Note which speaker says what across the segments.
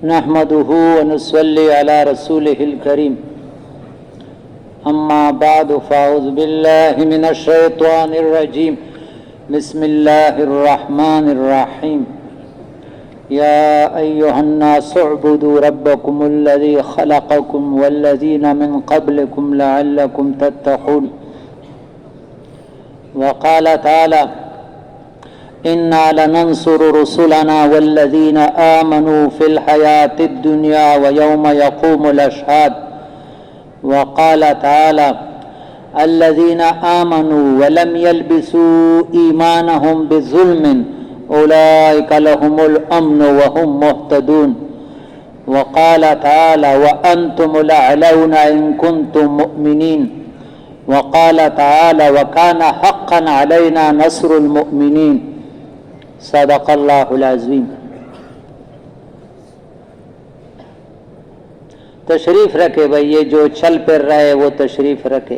Speaker 1: نحمده ونصلي على رسوله الكريم أما بعد فأعوذ بالله من الشيطان الرجيم بسم الله الرحمن الرحيم يا أيها الناس اعبدوا ربكم الذي خلقكم والذين من قبلكم لعلكم تتقون وقال تعالى إنا لننصر رسلنا والذين آمنوا في الحياة الدنيا ويوم يقوم الأشهاد وقال تعالى الذين آمنوا ولم يلبسوا إيمانهم بظلم أولئك لهم الأمن وهم مهتدون وقال تعالى وأنتم الأعلون إن كنتم مؤمنين وقال تعالى وكان حقا علينا نصر المؤمنين صدق اللہ العظیم. تشریف رکھے بھائی، یہ جو چل پھر رہے وہ تشریف رکھے.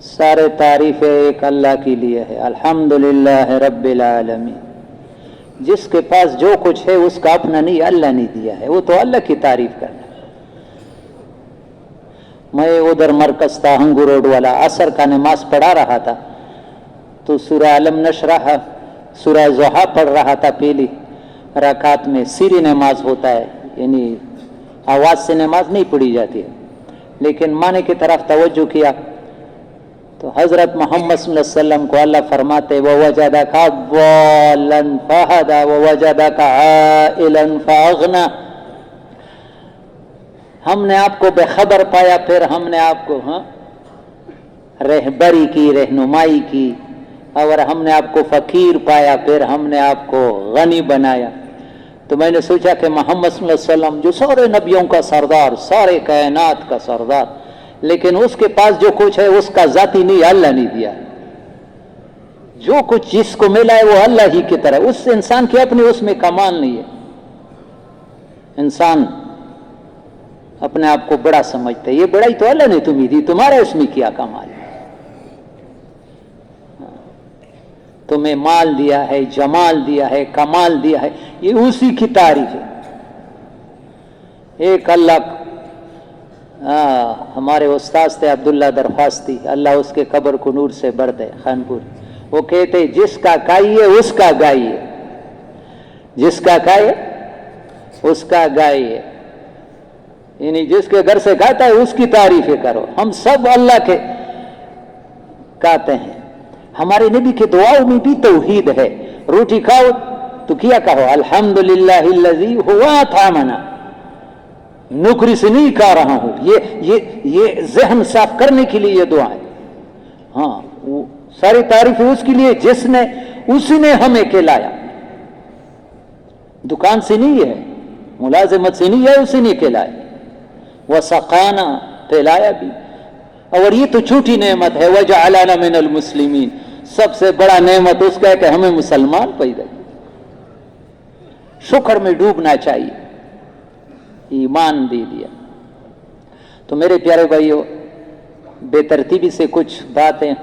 Speaker 1: سارے تعریفیں ایک اللہ کے لیے ہے. الحمدللہ رب العالمین. جس کے پاس جو کچھ ہے اس کا اپنا نہیں، اللہ نے دیا ہے، وہ تو اللہ کی تعریف کرنا. میں ادھر مرکز تھا ہنگو روڈ والا، عصر کا نماز پڑھا رہا تھا تو سورہ علم نشرح سورہ ضحیٰ پڑھ رہا تھا. پہلی رکعت میں سری نماز ہوتا ہے، یعنی آواز سے نماز نہیں پڑھی جاتی ہے، لیکن معنی کی طرف توجہ کیا تو حضرت محمد صلی اللہ علیہ وسلم کو اللہ فرماتے وَوَجَدَكَ ضَالًّا فَهَدَى وَوَجَدَكَ عَائِلًا فَأَغْنَى. ہم نے آپ کو بے خبر پایا، پھر ہم نے آپ کو رہبری کی، رہنمائی کی، اور ہم نے آپ کو فقیر پایا، پھر ہم نے آپ کو غنی بنایا. تو میں نے سوچا کہ محمد صلی اللہ علیہ وسلم جو سارے نبیوں کا سردار، سارے کائنات کا سردار، لیکن اس کے پاس جو کچھ ہے اس کا ذاتی نہیں، اللہ نے دیا. جو کچھ جس کو ملا ہے وہ اللہ ہی کی طرح. اس انسان کی اپنی اس میں کمال نہیں ہے. انسان اپنے آپ کو بڑا سمجھتا ہے، یہ بڑائی تو اللہ نے تمہیں دی، تمہارا اس میں کیا کمال ہے. تمہیں مال دیا ہے، جمال دیا ہے، کمال دیا ہے، یہ اسی کی تعریف ہے. ایک اللہ ہمارے استاد تھے عبداللہ درخواستی، اللہ اس کے قبر کو نور سے بھر دے، خانپور. وہ کہتے جس کا گائیے اس کا گائیے، جس کا گائے اس کا گائیے، یعنی جس کے گھر سے کھاتا ہے اس کی تعریفیں کرو. ہم سب اللہ کے کہتے ہیں. ہمارے نبی کے دعاؤں میں بھی توحید ہے. روٹی کھاؤ تو کیا کہو الحمدللہ الذی هو اطعمنا. نوکری سے نہیں کہہ رہا ہوں، یہ ذہن صاف کرنے کے لیے یہ دعا ہے. ہاں، ساری تعریفیں اس کے لیے اسی نے ہمیں کھلایا. دکان سے نہیں ہے، ملازمت سے نہیں ہے، اسی نے کھلایا. وسقانا، پھیلایا بھی. اور یہ تو چھوٹی نعمت ہے. وجعلنا من المسلمین. سب سے بڑا نعمت اس کا ہے کہ ہمیں مسلمان پیدا کیا. شکر میں ڈوبنا چاہیے. ایمان دے دیا. تو میرے پیارے بھائیو، بے ترتیبی سے کچھ باتیں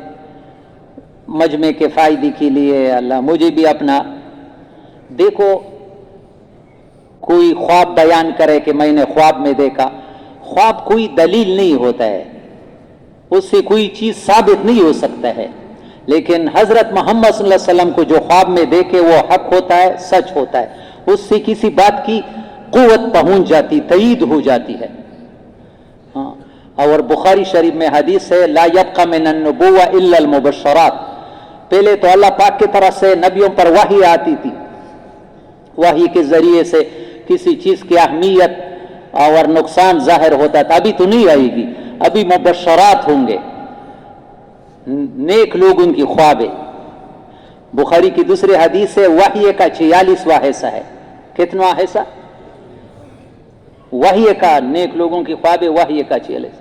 Speaker 1: مجمع کے فائدے کے لیے اللہ مجھے بھی اپنا. دیکھو، کوئی خواب بیان کرے کہ میں نے خواب میں دیکھا، خواب کوئی دلیل نہیں ہوتا ہے، اس سے کوئی چیز ثابت نہیں ہو سکتا ہے. لیکن حضرت محمد صلی اللہ علیہ وسلم کو جو خواب میں دیکھے وہ حق ہوتا ہے، سچ ہوتا ہے. اس سے کسی بات کی قوت پہنچ جاتی، تائید ہو جاتی ہے. ہاں، اور بخاری شریف میں حدیث ہے لا یبقى من النبوة الا المبشرات. پہلے تو اللہ پاک کی طرف سے نبیوں پر وحی آتی تھی، وحی کے ذریعے سے کسی چیز کی اہمیت اور نقصان ظاہر ہوتا تھا. ابھی تو نہیں آئے گی، ابھی مبشرات ہوں گے، نیک لوگوں کی خوابیں. بخاری کی دوسری حدیث ہے وحی کا 46واں حصہ ہے. کتنا حصہ؟ وحی کا، نیک لوگوں کی خوابیں وحی کا 46.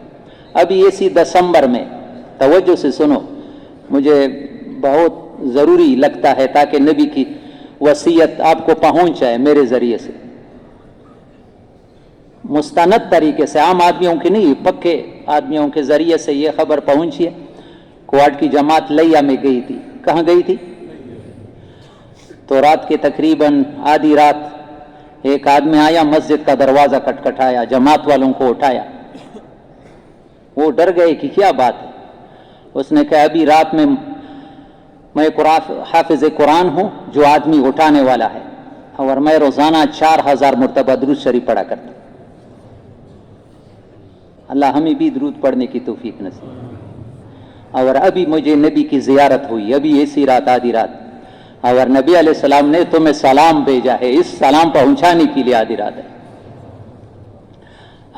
Speaker 1: ابھی اسی دسمبر میں، توجہ سے سنو، مجھے بہت ضروری لگتا ہے تاکہ نبی کی وصیت آپ کو پہنچ جائے میرے ذریعے سے، مستند طریقے سے، عام آدمیوں کی نہیں، پکے آدمیوں کے ذریعے سے یہ خبر پہنچی ہے. کوارٹ کی جماعت لیا میں گئی تھی. کہاں گئی تھی؟ تو رات کے تقریباً آدھی رات ایک آدمی آیا, مسجد کا دروازہ کٹکھٹایا, جماعت والوں کو اٹھایا. وہ ڈر گئے کہ کیا بات ہے. اس نے کہا ابھی رات میں حافظ قرآن ہوں جو آدمی اٹھانے والا ہے, اور میں روزانہ 4000 مرتبہ درود شریف پڑھا کرتا. اللہ ہمیں بھی درود پڑھنے کی توفیق نصیب. اور ابھی مجھے نبی کی زیارت ہوئی, ابھی ایسی رات آدھی رات, اور نبی علیہ السلام نے تمہیں سلام بھیجا ہے, اس سلام پہنچانے کے لیے آدھی رات ہے.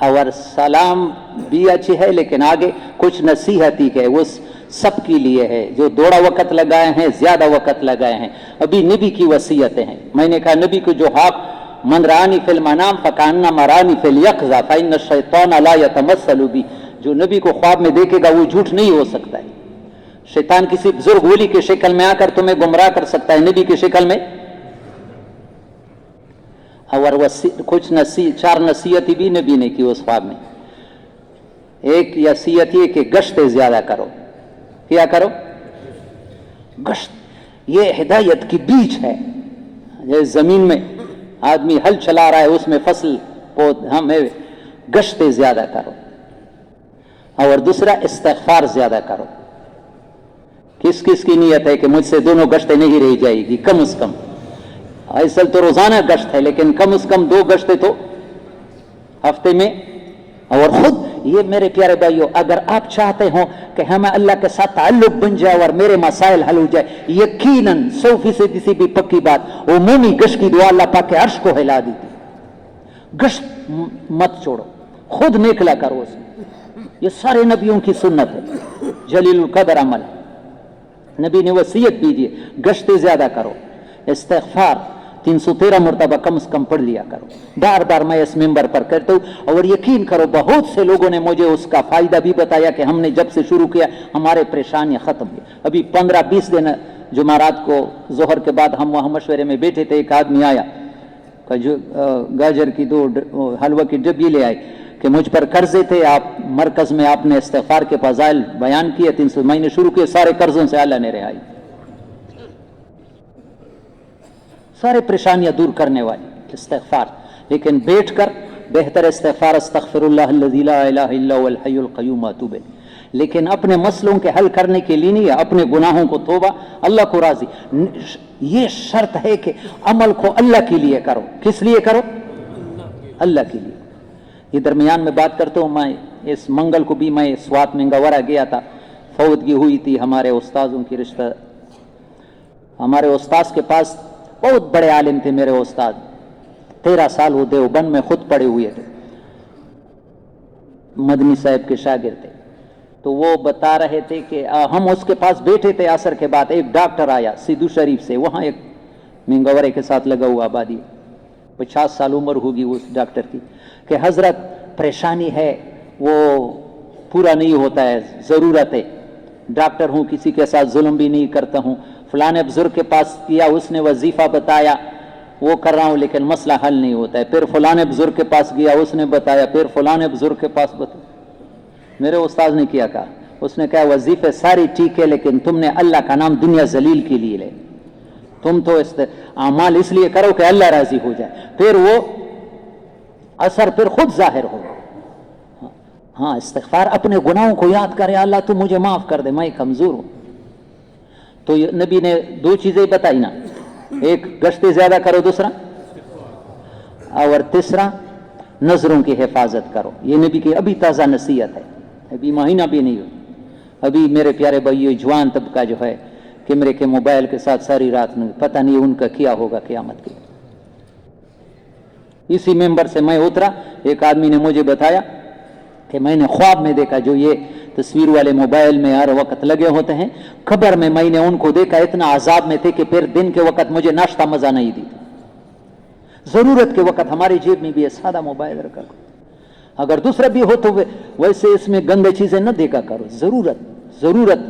Speaker 1: اور سلام بھی اچھی ہے, لیکن آگے کچھ نصیحت ہی ہے, وہ سب کے لیے ہے جو تھوڑا وقت لگائے ہیں, زیادہ وقت لگائے ہیں. ابھی نبی کی وصیتیں ہیں. میں نے کہا نبی کو جو حق من رانی فی المنام فکانما رانی فی الیقظہ فإن الشیطان لا یتمثل بی, جو نبی کو خواب میں دیکھے گا وہ جھوٹ نہیں ہو سکتا ہے. شیطان کسی بزرگ ولی کی شکل میں آ کر تمہیں گمراہ کر سکتا ہے, نبی کی شکل میں. اور کچھ 4 نصیحتیں بھی نبی نے کی اس خواب میں. ایک نصیحت یہ کہ گشت زیادہ کرو. کیا کرو؟ گشت. یہ ہدایت کی بیج ہے. یہ زمین میں آدمی ہل چلا رہا ہے, اس میں فصل ہمیں گشت زیادہ کرو. اور دوسرا استغفار زیادہ کرو. کس کس کی نیت ہے کہ مجھ سے دونوں گشتیں نہیں رہ جائے گی کم از کم؟ ایسا تو روزانہ گشت ہے, لیکن کم از کم 2 گشتیں تو ہفتے میں. اور خود یہ میرے پیارے بھائیو, اگر آپ چاہتے ہو کہ ہمیں اللہ کے ساتھ تعلق بن جائے اور میرے مسائل حل ہو جائے, یقیناً 100% کسی بھی پکی بات عمومی گشت کی دعا اللہ پاک کے عرش کو ہلا دیتی. گشت مت چھوڑو, خود نکلا کرو اس میں. یہ سارے نبیوں کی سنت ہے, جلیل القدر عمل. نبی نے وصیت کیجیے گشت زیادہ کرو. استغفار 313 مرتبہ کم از کم پڑھ لیا کرو. بار بار میں اس ممبر پر کرتا ہوں, اور یقین کرو بہت سے لوگوں نے مجھے اس کا فائدہ بھی بتایا کہ ہم نے جب سے شروع کیا ہمارے پریشانیاں ختم ہوئی. ابھی 15-20 دن جمعرات کو ظہر کے بعد ہم وہاں مشورے میں بیٹھے تھے, ایک آدمی آیا گاجر کی 2 حلوہ کی ڈبی لے آئے کہ مجھ پر قرضے تھے, آپ مرکز میں آپ نے استغفار کے فضائل بیان کیے, 300 مہینے شروع کیے, سارے قرضوں سے اللہ نے رہائی, سارے پریشانیاں دور کرنے والی استغفار. لیکن بیٹھ کر بہتر استغفار استغفر اللہ الذی لا الہ الا هو الحی القیوم واتوب الیہ. لیکن اپنے مسئلوں کے حل کرنے کے لیے نہیں, اپنے گناہوں کو توبہ, اللہ کو راضی. یہ شرط ہے کہ عمل کو اللہ کے لیے کرو. کس لیے کرو؟ اللہ کے لیے. یہ درمیان میں بات کرتا ہوں, میں اس منگل کو بھی میں سوات میں گورا گیا تھا, فوتگی ہوئی تھی ہمارے استاذوں کی رشتہ. ہمارے استاذ کے پاس بہت بڑے عالم تھے میرے استاد, 13 سال وہ دیوبند میں خود پڑے ہوئے تھے, مدنی صاحب کے شاگرد تھے. تو وہ بتا رہے تھے کہ ہم اس کے پاس بیٹھے تھے عصر کے بعد, ایک ڈاکٹر آیا سیدو شریف سے, وہاں ایک منگورے کے ساتھ لگا ہوا آبادی, 50 سال عمر ہوگی اس ڈاکٹر کی, کہ حضرت پریشانی ہے, وہ پورا نہیں ہوتا ہے, ضرورت ہے. ڈاکٹر ہوں, کسی کے ساتھ ظلم بھی نہیں کرتا ہوں, فلاں بزرگ کے پاس کیا, اس نے وظیفہ بتایا, وہ کر رہا ہوں, لیکن مسئلہ حل نہیں ہوتا ہے. پھر فلاں بزرگ کے پاس گیا, اس نے بتایا, پھر فلاں بزرگ کے پاس بتایا. میرے استاد نے کیا کہا, اس نے کہا وظیفے ساری ٹھیک ہے, لیکن تم نے اللہ کا نام دنیا ذلیل کے لیے لے. تم تو اعمال اس لیے کرو کہ اللہ راضی ہو جائے, پھر وہ اثر پھر خود ظاہر ہو. ہاں, استغفار, اپنے گناہوں کو یاد کرے, اللہ تو مجھے معاف کر دے, میں کمزور ہوں. تو نبی نے 2 چیزیں بتائی نا, ایک گشت زیادہ کرو, دوسرا اور تیسرا نظروں کی حفاظت کرو. یہ نبی کی ابھی تازہ نصیحت ہے, ابھی مہینہ بھی نہیں ہو. ابھی میرے پیارے بھائیو, جوان طبقہ جو ہے کیمرے کے موبائل کے ساتھ ساری رات میں, پتہ نہیں ان کا کیا ہوگا قیامت کے. اسی ممبر سے میں اترا, ایک آدمی نے مجھے بتایا کہ میں نے خواب میں دیکھا, جو یہ تصویر والے موبائل میں ہر وقت لگے ہوتے ہیں, خبر میں میں نے ان کو دیکھا, اتنا عذاب میں تھے کہ پھر دن کے وقت مجھے ناشتہ مزہ نہیں دی. ضرورت کے وقت ہماری جیب میں بھی یہ سادہ موبائل رکھا کرو, اگر دوسرا بھی ہو تو ویسے اس میں گندے چیزیں نہ دیکھا کرو. ضرورت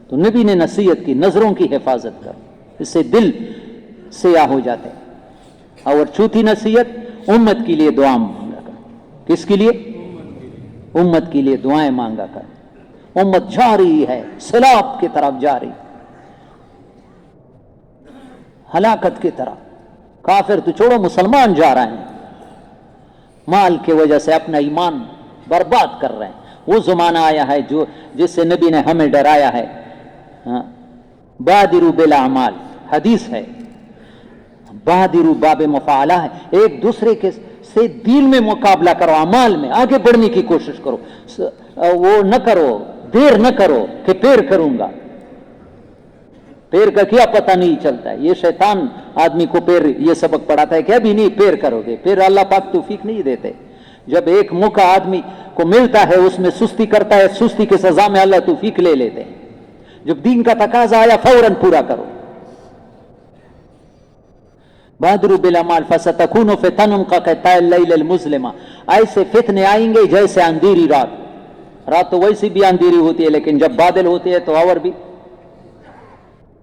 Speaker 1: تو نبی نے نصیحت کی, نظروں کی حفاظت کرو, اس سے دل سیاہ ہو جاتے. اور چوتھی نصیحت, امت کے لیے دعا مانگا کرو. کس کے لیے؟ امت کے لیے دعائیں مانگا کرو. امت جا رہی ہے, سیلاب کی طرف جا رہی. हलाकत की तरह। काफिर तो छोड़ो, मुसलमान जा रहे हैं, माल की वजह से अपना ईमान बर्बाद कर रहे हैं। वो ज़माना आया है जो जिससे नबी ने हमें डराया है। हाँ, बादिरू बिल अमाल, हदीस है, बादिरू बाब मुफाला है, एक दूसरे के से दिल में मुकाबला करो, अमाल में आगे बढ़ने की कोशिश करो। वो न करो, देर न करो कि पैर करूंगा, पैर का क्या पता नहीं चलता है। ये शैतान आदमी को पैर ये सबक पढ़ाता है कि अभी नहीं पैर करोगे, पैर अल्लाह पाक तौफीक नहीं देते। जब एक मौका आदमी को मिलता है उसमें सुस्ती करता है, सुस्ती की सजा में अल्लाह तौफीक ले लेते हैं। जब दीन का तकाजा आया फौरन पूरा करो। बादरू बिल अमाल फसतकूनु फितनुन कक़ताइल लैल मुज़लिमा, ऐसे फितने आएंगे जैसे अंधेरी रात। रात तो वैसे भी अंधेरी होती है, लेकिन जब बादल होते हैं तो और भी।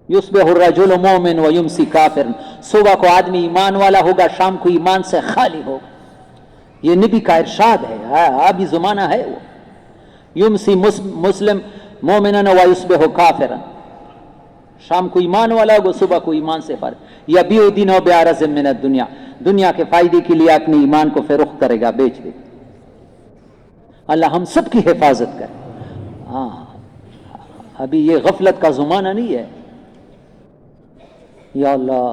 Speaker 1: युस्बिहु रजुलु मोमिन व युमसी काफिर, सुबह को आदमी ईमान वाला होगा, शाम को ईमान से खाली होगा। ये नबी का इरशाद है, अभी ज़माना है वो। युमसी मुस्लिम मोमिनन व युस्बिहु काफिरन, शाम को ईमान वाला होगा, सुबह को ईमान से फर्क। या बिउदीन व बिअरज़िम मिन दुनिया, दुनिया के फायदे के लिए अपने ईमान को फरोख्त करेगा, बेच देगा। अल्लाह हम सब की हिफाजत करे। हाँ, अभी ये गफलत का ज़माना नहीं है। या अल्लाह,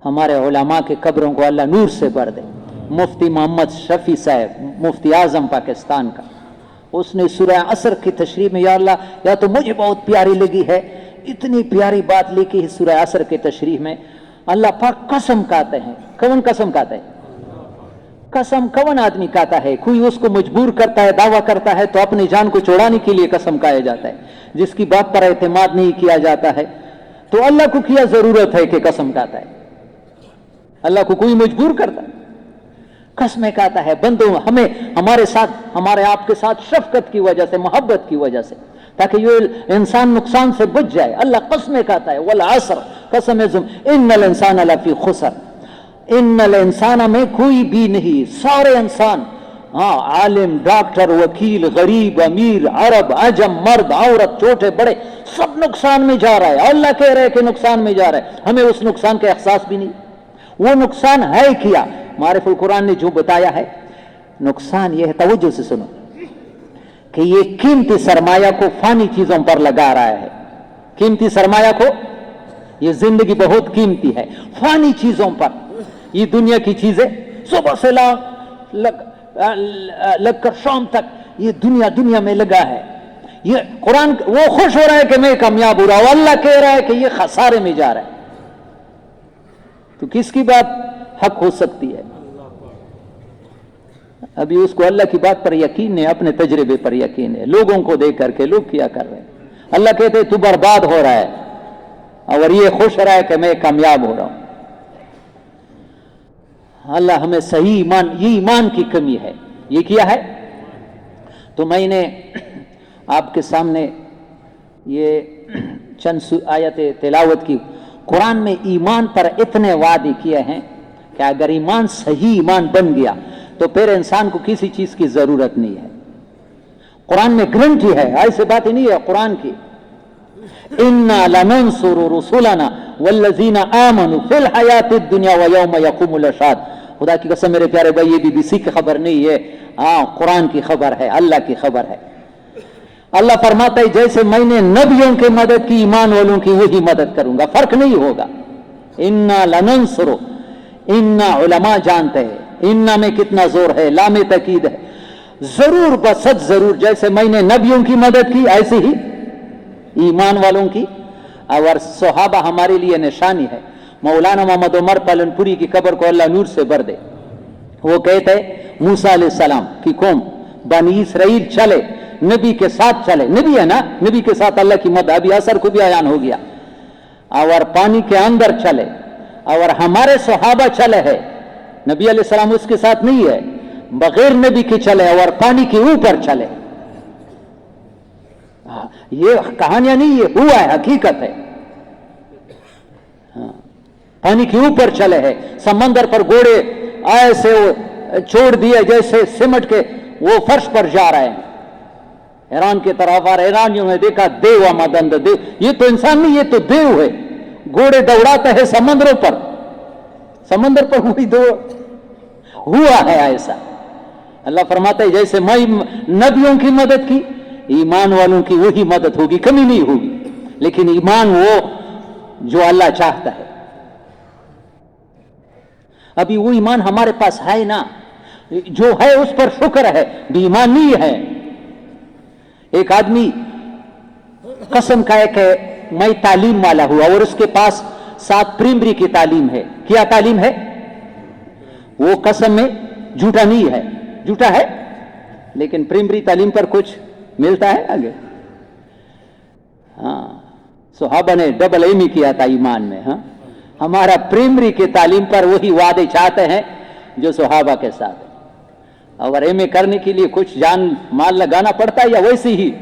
Speaker 1: हमारे उलमा के कब्रों को अल्लाह नूर से भर दे। मुफ्ती मोहम्मद शफी साहब, मुफ्ती आज़म पाकिस्तान का, उसने सूरह असर की तशरीह में, या अल्लाह, या तो मुझे बहुत प्यारी लगी है, इतनी प्यारी बात लिखी है सूरह असर के तशरीह में। अल्लाह पाक कसम खाते हैं। कौन कसम खाते हैं? कसम कौन आदमी खाता है? कोई उसको मजबूर करता है, दावा करता है तो अपनी जान को छुड़ाने के लिए कसम खाया जाता है। जिसकी बात पर एतमाद नहीं किया जाता है तो अल्लाह को क्या जरूरत है कि कसम खाता है? अल्लाह को कोई मजबूर करता है? कसमें खाता है। बंदों, हमें हमारे साथ, हमारे आपके साथ शफकत की वजह से, मोहब्बत की वजह से, ताकि ये इंसान नुकसान से बच जाए, अल्लाह कसमें खाता है। वल असर, कसम इन्नल इंसान लफी खुसर, इन्नल इंसान में कोई भी नहीं, सारे इंसान, हाँ, आलिम, डॉक्टर, वकील, गरीब, अमीर, अरब, अजम, मर्द, औरत, छोटे बड़े, सब नुकसान में जा रहा है। अल्लाह कह रहे हैं कि नुकसान में जा रहा है, हमें उस नुकसान का एहसास भी नहीं। वो नुकसान है क्या? मारिफुल कुरान ने जो बताया है, नुकसान ये है, तवज्जो से सुनो, कि ये कीमती सरमाया को फानी चीजों पर लगा रहा है। कीमती सरमाया को, ये जिंदगी बहुत कीमती है, फानी चीजों पर, ये दुनिया की चीजें, सुबह से लगकर शाम तक ये दुनिया में लगा है। ये कुरान, वो खुश हो रहा है कि मैं कामयाब हो रहा हूं, अल्लाह कह रहा है कि ये खसारे में जा रहा है। तो किसकी बात हक हो सकती है? अभी उसको अल्लाह की बात पर यकीन है, अपने तजर्बे पर यकीन है, लोगों को देख करके लोग क्या कर रहे हैं। अल्लाह कहते तू बर्बाद हो रहा है और ये खुश रहा है कि मैं कामयाब हो रहा हूं। अल्लाह हमें सही ईमान, ये ईमान की कमी है, ये क्या है? तो मैंने आपके सामने ये चंद आयतें तिलावत की। कुरान में ईमान पर इतने वादे किए हैं कि अगर ईमान सही ईमान बन गया तो फिर इंसान को किसी चीज की जरूरत नहीं है। कुरान में गारंटी है, ऐसी बात ही नहीं है कुरान की। इन्ना लनंसुरु रुसुलना वल्लज़ीना आमनु फिल हयातिद दुनिया व यौम यक़ूमुल अशहाद। खुदा की कसम मेरे प्यारे भाई, ये BBC की खबर नहीं है, हाँ, कुरान की खबर है, अल्लाह की खबर है। अल्लाह फरमाता है जैसे मैंने नबियों की मदद की, ईमान वालों की वही मदद करूंगा, फर्क नहीं होगा। इन्ना लनंसुरु, इन्ना उलमा जानते हैं इन्ना में कितना जोर है, लामे तकीद है, जरूर बसत जरूर, जैसे मैंने नबियों की मदद की ऐसे ही ईमान वालों की। और सहाबा हमारे लिए निशानी है। मौलाना मोहम्मद उमर पालनपुरी की कब्र को अल्लाह नूर से भर दे। वो कहते मूसा अलैहिस्सलाम की कौम बनी इसराइल चले, नबी के साथ चले, नबी है ना, नबी के साथ अल्लाह की मदद, अभी असर को भी आयान हो गया, और पानी के अंदर चले, और हमारे सहाबा चले हैं, नबी अलैहिस्सलाम उसके साथ नहीं है, बगैर नबी के चले और पानी के ऊपर चले। ये कहानियां नहीं, ये हुआ है, हकीकत है। पानी के ऊपर चले हैं, समंदर पर घोड़े ऐसे छोड़ दिए जैसे सिमट के वो फर्श पर जा रहे हैं ईरान की तरफ। और ईरानियों ने देखा देव मदंद देव, ये तो इंसान नहीं, ये तो देव है। घोड़े दौड़ाता है समंदरों पर, समंदर पर हुई दो हुआ है ऐसा। अल्लाह फरमाता है जैसे मैं नबियों की मदद की, ईमान वालों की वही मदद होगी, कमी नहीं होगी। लेकिन ईमान वो जो अल्लाह चाहता है, अभी वो ईमान हमारे पास है ना, जो है उस पर शुक्र है, ईमान नहीं है। एक आदमी कसम खाए कि मैं तालीम वाला हुआ और उसके पास 7 प्राइमरी की तालीम है। क्या तालीम है? वो कसम में झूठा नहीं है, झूठा है लेकिन प्राइमरी तालीम पर कुछ मिलता है आगे। हाँ, सहाबा ने डबल एम किया था ईमान में। हाँ, हमारा प्राइमरी की तालीम पर वही वादे चाहते हैं जो सहाबा के साथ। अगर एमए करने के लिए कुछ जान माल लगाना पड़ता है या वैसे ही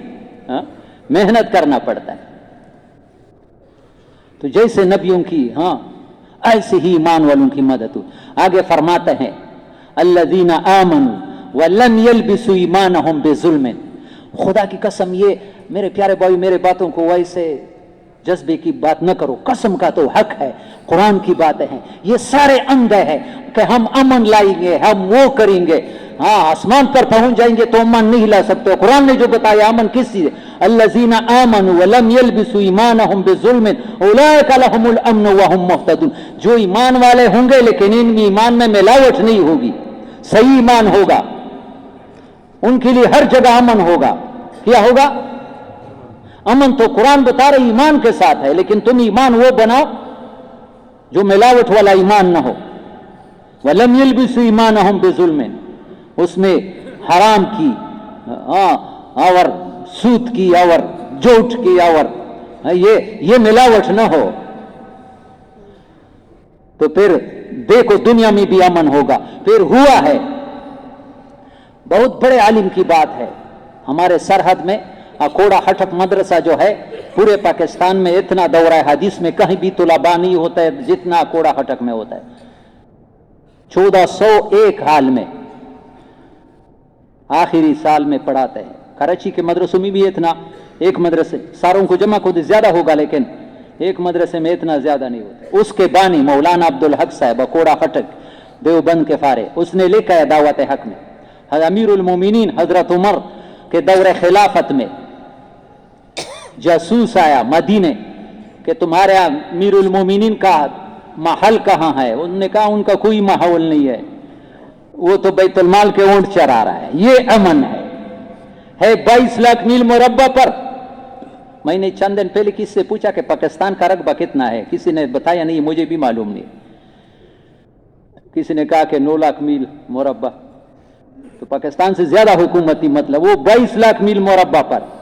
Speaker 1: मेहनत करना पड़ता है। तो जैसे नबियों की ऐसे ही ईमान वालों की मदद हो। आगे फरमाते हैं अल्लज़ीना आमनू व लम यल्बिसू ईमानहुम बिज़ुल्मिन। खुदा की कसम, ये मेरे प्यारे भाई मेरे बातों को वैसे जज्बे की बात न करो, कसम का तो हक है, कुरान की बातें हैं, ये सारे अंग है कि हम अमन लाएंगे, हम वो करेंगे। हाँ, आसमान पर पहुंच जाएंगे तो अमन नहीं ला सकते। कुरान ने जो बताया अमन किस चीज है, अल्लज़ीना आमनू व लम यल्बिसू ईमानहुम बिज़ुल्मिन उलाइका लहुमुल अम्न व हुम मुहतदून। जो ईमान वाले होंगे लेकिन इन ईमान में मिलावट नहीं होगी, सही ईमान होगा, उनके लिए हर जगह अमन होगा। क्या होगा? अमन तो कुरान बता रहे ईमान के साथ है, लेकिन तुम ईमान वो बनाओ जो मिलावट वाला ईमान न हो। वलम यल्बिसू ईमानहुम बिज़ुल्मिन, उसमें हराम की और सूद की और झूठ की और ये मिलावट न हो, तो फिर देखो दुनिया में भी अमन होगा। फिर हुआ है, बहुत बड़े आलिम की बात है, हमारे सरहद में अकोड़ा हटक मदरसा जो है, पूरे पाकिस्तान में इतना दौरा हदीस में कहीं भी तुलबा नहीं होता है जितना अकोड़ा हटक में होता है। 1401 हाल में आखिरी साल में पढ़ाते हैं। कराची के मदरसों में भी इतना, एक मदरसे सारों को जमा खुद ज्यादा होगा लेकिन एक मदरसे में इतना ज्यादा नहीं होता। उसके बानी मौलाना अब्दुल हक साहब अकोड़ा हटक देवबंद के फारे, उसने लिखा है दावत हक में, अमीरुल मोमिनीन हजरत उमर के दौरे खिलाफत में जासूस आया मदीने कि तुम्हारे अमीरुल मोमिनीन का महल कहाँ है। उन्होंने कहा उनका कोई माहौल नहीं है, वो तो बैतुल माल के ऊंट चरा रहा है। ये अमन है 22 लाख मील मुरब्बा पर। मैंने चंद दिन पहले किसी से पूछा कि पाकिस्तान का रकबा कितना है, किसी ने बताया नहीं, मुझे भी मालूम नहीं। किसी ने कहा कि 9 लाख मील मुरब्बा, तो पाकिस्तान से ज्यादा हुकूमती मतलब, वो 22 लाख मील मुरब्बा पर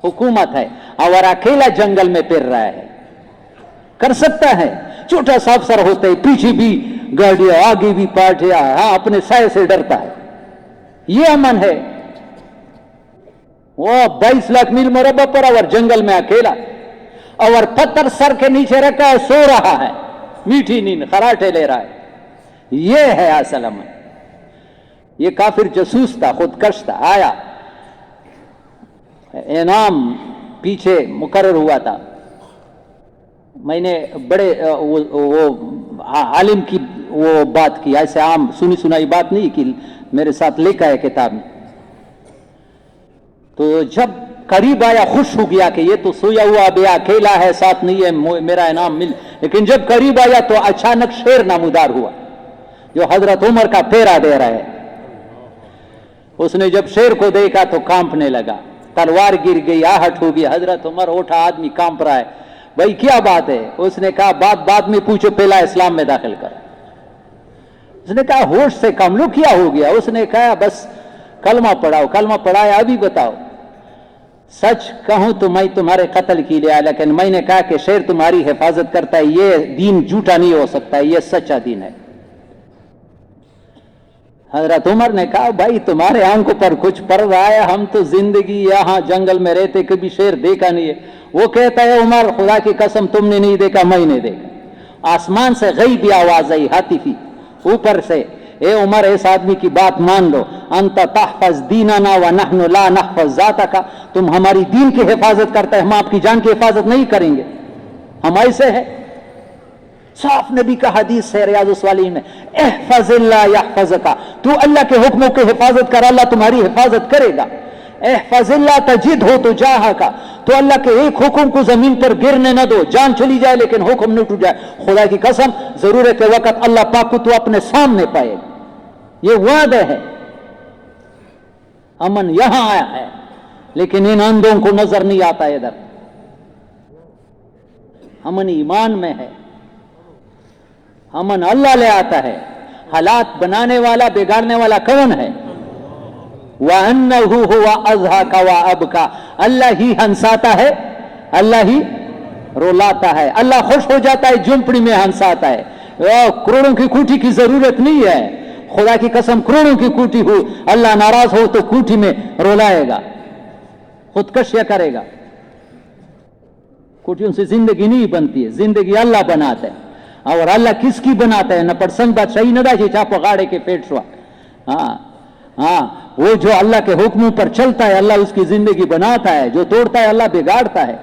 Speaker 1: हुकूमत है और अकेला जंगल में फिर रहा है। कर सकता है, छोटा सा अफसर होते ही पीछे भी गाड़ियां आगे भी पार्टियां, हाँ अपने साय से डरता है। ये अमन है। वो 22 लाख मील मुरब्बा पर और जंगल में अकेला, और पत्थर सर के नीचे रखा है, सो रहा है, मीठी नींद खराटे ले रहा है। ये है असल अमन। ये काफिर जसूस था, खुदकश था, आया, इनाम पीछे मुकर्रर हुआ था। मैंने बड़े वो आलिम की वो बात की, ऐसे आम सुनी सुनाई बात नहीं कि मेरे साथ लिखा है किताब में। तो जब करीब आया खुश हो गया कि ये तो सोया हुआ अभी अकेला है, साथ नहीं है, मेरा इनाम मिल। लेकिन जब करीब आया तो अचानक शेर नामुदार हुआ जो हजरत उमर का फेरा दे रहा है। उसने जब शेर को देखा तो कांपने लगा, तलवार गिर गई, आहट हो गई। हजरत उमर उठा, आदमी कांप रहा है, भाई क्या बात है? उसने कहा बात बाद में पूछो, पहला इस्लाम में दाखिल कर। उसने कहा होश से कम लो, क्या हो गया? उसने कहा बस कलमा पढ़ाओ। कलमा पढ़ाया, अभी बताओ। सच कहूं तो मैं तुम्हारे कत्ल के लिए आया, लेकिन मैंने कहा कि शेर तुम्हारी हिफाजत करता है, ये दीन झूठा नहीं हो सकता, ये सच्चा दीन है। हजरत उमर ने कहा भाई तुम्हारे आंखों पर कुछ पड़ रहा है, हम तो जिंदगी यहां जंगल में रहते कभी शेर देखा नहीं है। वो कहता है उमर खुदा की कसम तुमने नहीं देखा, मैंने देखा। आसमान से गईबी आवाज आई, हातिफी ऊपर से, ए उमर इस आदमी की बात मान लो, अंत तहफज दीनना व नहनु ला नहफज जातका, तुम हमारी दीन की हिफाजत करते हैं, हम आपकी जान की हिफाजत नहीं करेंगे, हम ऐसे हैं। साफ नबी का हदीस है रियाजुस सालिहीन में, इहफज़िल्लाह यहफज़का, तू अल्लाह के हुक्मों की हिफाजत कर, अल्लाह तुम्हारी हिफाजत करेगा। इहफज़िल्लाह तजिदहु तुजाहका, तो अल्लाह के एक हुक्म को जमीन पर गिरने न दो, जान चली जाए लेकिन हुक्म न टूट जाए। खुदा की कसम, जरूरत के वक्त अल्लाह पाक को तू अपने सामने पाएगा, ये वादा है। अमन यहां आया है, लेकिन इन अंधों को नजर नहीं आता इधर। अमन ईमान में है, अमन अल्लाह ले आता है। हालात बनाने वाला बिगाड़ने वाला कौन है? वअन्नहु हुवा अज़हका व अबका, अल्लाह ही हंसाता है, अल्लाह ही रुलाता है। अल्लाह खुश हो जाता है, झुंपड़ी में हंसाता है। करोड़ों की कूटी की जरूरत नहीं है, खुदा की कसम करोड़ों की कूटी हो, अल्लाह नाराज हो तो कूटी में रुलाएगा, खुदकशिया करेगा। कूटियों से जिंदगी नहीं बनती है, जिंदगी अल्लाह बनाता है। और अल्लाह किसकी बनाता है? न परसंग बात सही न दाजी चापो गाड़े के पेट सुआ। हाँ, वो जो अल्लाह के हुक्मों पर चलता है अल्लाह उसकी जिंदगी बनाता है, जो तोड़ता है अल्लाह बिगाड़ता है।